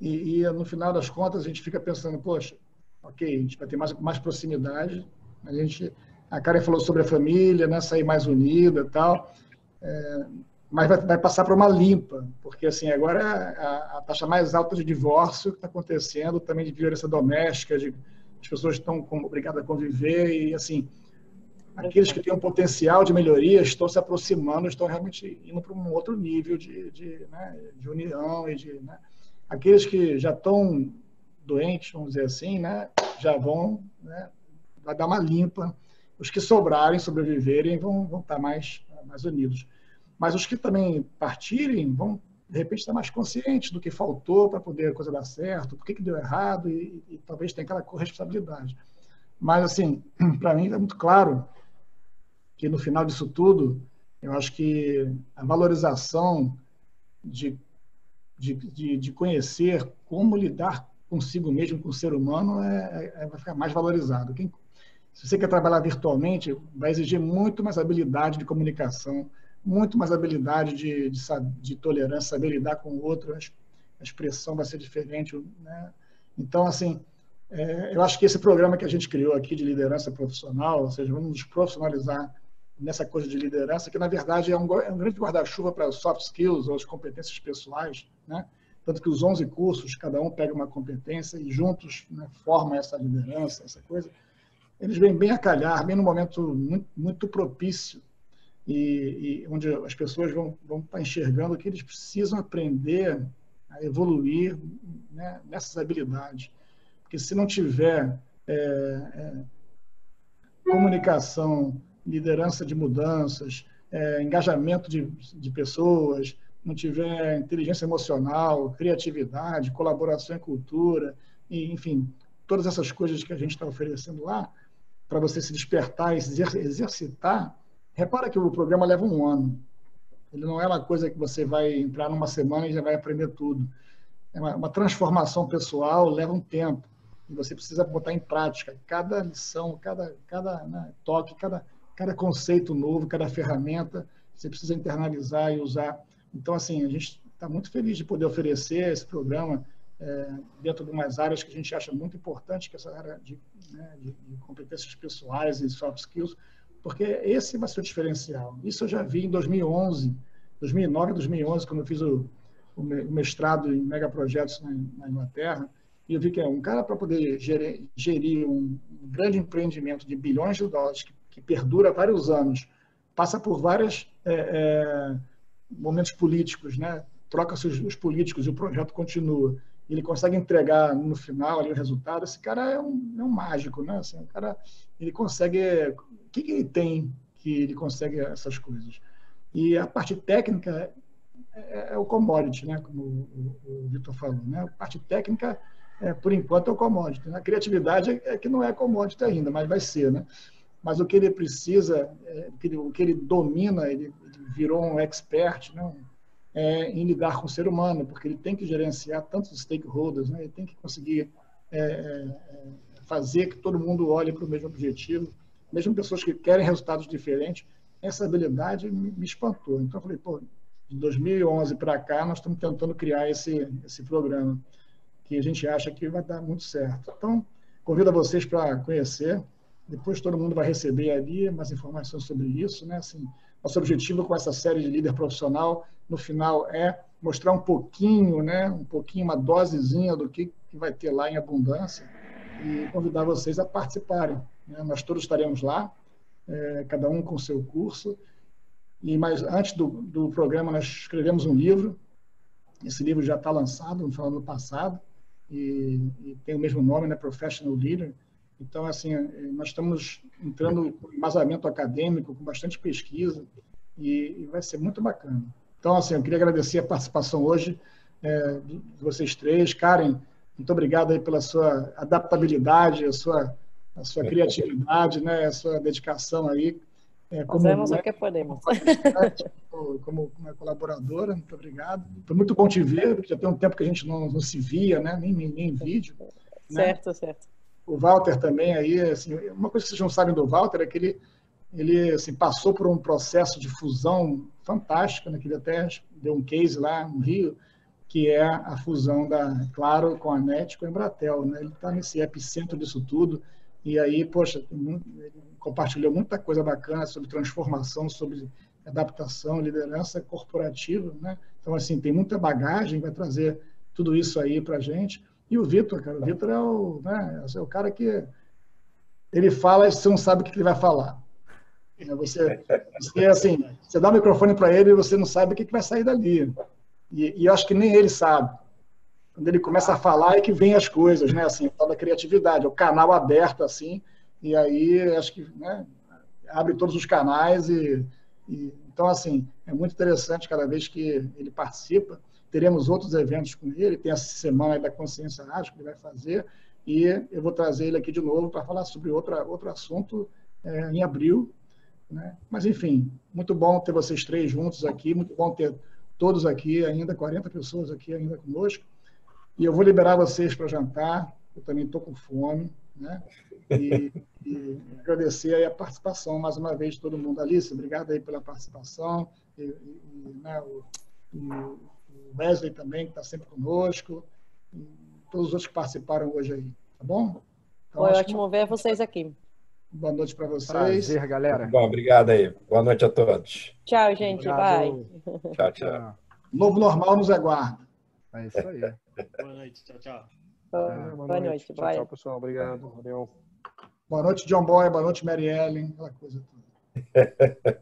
E no final das contas, a gente fica pensando, poxa, ok, a gente vai ter mais proximidade. A Karen falou sobre a família, né, sair mais unida e tal. Mas vai passar por uma limpa, porque assim, agora a taxa mais alta de divórcio que está acontecendo, também de violência doméstica, as pessoas estão obrigadas a conviver e assim, aqueles que têm um potencial de melhoria estão se aproximando, estão realmente indo para um outro nível de união e né, aqueles que já estão doentes, vamos dizer assim, né, já vão, né, vai dar uma limpa. Os que sobrarem, sobreviverem, vão estar mais unidos. Mas os que também partirem vão, de repente, estar mais conscientes do que faltou para poder a coisa dar certo, por que deu errado e talvez tenha aquela corresponsabilidade. Mas, assim, para mim é muito claro que no final disso tudo, eu acho que a valorização de conhecer como lidar consigo mesmo, com o ser humano, vai ficar mais valorizado. Se você quer trabalhar virtualmente, vai exigir muito mais habilidade de comunicação, muito mais habilidade de tolerância, saber lidar com o outro, a expressão vai ser diferente, né? Então, assim, eu acho que esse programa que a gente criou aqui de liderança profissional, ou seja, vamos nos profissionalizar nessa coisa de liderança, que na verdade é um grande guarda-chuva para os soft skills, ou as competências pessoais, né? Tanto que os 11 cursos, cada um pega uma competência e juntos, né, formam essa liderança, essa coisa. Eles vêm bem a calhar, bem no momento muito, muito propício, e onde as pessoas vão estar enxergando que eles precisam aprender a evoluir, né, nessas habilidades. Porque se não tiver comunicação, liderança de mudanças, engajamento de pessoas, não tiver inteligência emocional, criatividade, colaboração em cultura, e, enfim, todas essas coisas que a gente está oferecendo lá, para você se despertar e se exercitar, repara que o programa leva 1 ano. Ele não é uma coisa que você vai entrar numa semana e já vai aprender tudo. É uma transformação pessoal, leva um tempo. E você precisa botar em prática cada lição, cada né, toque, cada conceito novo, cada ferramenta, você precisa internalizar e usar. Então, assim, a gente está muito feliz de poder oferecer esse programa dentro de umas áreas que a gente acha muito importante, que é essa área de competências pessoais e soft skills, porque esse vai ser o diferencial. Isso eu já vi em 2009 e 2011, quando eu fiz o mestrado em megaprojetos na Inglaterra, e eu vi que um cara, para poder gerir um grande empreendimento de bilhões de dólares, que perdura vários anos, passa por vários momentos políticos, né? Troca-se os políticos e o projeto continua. Ele consegue entregar no final ali o resultado. Esse cara é um mágico, né? Assim, o cara, ele consegue... O que ele tem que ele consegue essas coisas? E a parte técnica é o commodity, né? Como o Vitor falou, né? A parte técnica, por enquanto, é o commodity. A criatividade é que não é commodity ainda, mas vai ser, né? Mas o que ele precisa, o que ele domina, ele virou um expert, né? Em lidar com o ser humano, porque ele tem que gerenciar tantos stakeholders, né? Ele tem que conseguir fazer que todo mundo olhe para o mesmo objetivo, mesmo pessoas que querem resultados diferentes. Essa habilidade me espantou. Então, eu falei, pô, de 2011 para cá, nós estamos tentando criar esse programa, que a gente acha que vai dar muito certo. Então, convido a vocês para conhecer. Depois todo mundo vai receber ali mais informações sobre isso, né? Assim, nosso objetivo com essa série de líder profissional, no final, é mostrar um pouquinho, né? Um pouquinho, uma dosezinha do que vai ter lá em abundância e convidar vocês a participarem, né? Nós todos estaremos lá, cada um com o seu curso. Mas antes do programa, nós escrevemos um livro. Esse livro já está lançado no final do ano passado e tem o mesmo nome, né? Professional Leader. Então, assim, nós estamos entrando com embasamento acadêmico, com bastante pesquisa, e vai ser muito bacana. Então, assim, eu queria agradecer a participação hoje de vocês três. Karen, muito obrigado aí pela sua adaptabilidade, a sua criatividade, né, a sua dedicação aí. Fazemos o que podemos. Como colaboradora, muito obrigado. Foi muito bom te ver, porque já tem um tempo que a gente não se via, né, nem em vídeo. Certo, né? certo. O Walter também, aí, assim, uma coisa que vocês não sabem do Walter é que ele assim, passou por um processo de fusão fantástico, né, que ele até deu um case lá no Rio, que é a fusão da Claro com a NET com a Embratel. Né? Ele está nesse epicentro disso tudo, e aí, poxa, ele compartilhou muita coisa bacana sobre transformação, sobre adaptação, liderança corporativa. Né? Então, assim, tem muita bagagem, vai trazer tudo isso aí para a gente. E o Vitor, cara, o Vitor é o cara que ele fala e você não sabe o que ele vai falar. Você assim, você dá o microfone para ele e você não sabe o que vai sair dali. E eu acho que nem ele sabe. Quando ele começa a falar é que vem as coisas, né? Assim, tal da criatividade, é o canal aberto, assim, e aí acho que, né, abre todos os canais então, assim, é muito interessante cada vez que ele participa. Teremos outros eventos com ele, tem essa semana da Consciência Ágil que ele vai fazer, e eu vou trazer ele aqui de novo para falar sobre outro assunto em abril. Né? Mas, enfim, muito bom ter vocês três juntos aqui, muito bom ter todos aqui ainda, 40 pessoas aqui ainda conosco. E eu vou liberar vocês para jantar, eu também estou com fome, né? E agradecer aí a participação mais uma vez de todo mundo. Alice, obrigado aí pela participação, né, o Wesley também, que está sempre conosco, e todos os outros que participaram hoje aí, tá bom? Então, foi ótimo ver vocês aqui. Boa noite para vocês. Prazer, galera. Bom, obrigado aí. Boa noite a todos. Tchau, gente. Obrigado. Bye. Tchau, tchau. Novo normal nos aguarda. É isso aí. Boa noite. Tchau, tchau. Boa noite. Bye. Tchau, pessoal. Obrigado. Valeu. Boa noite, John Boy. Boa noite, Mary Ellen. Aquela coisa toda.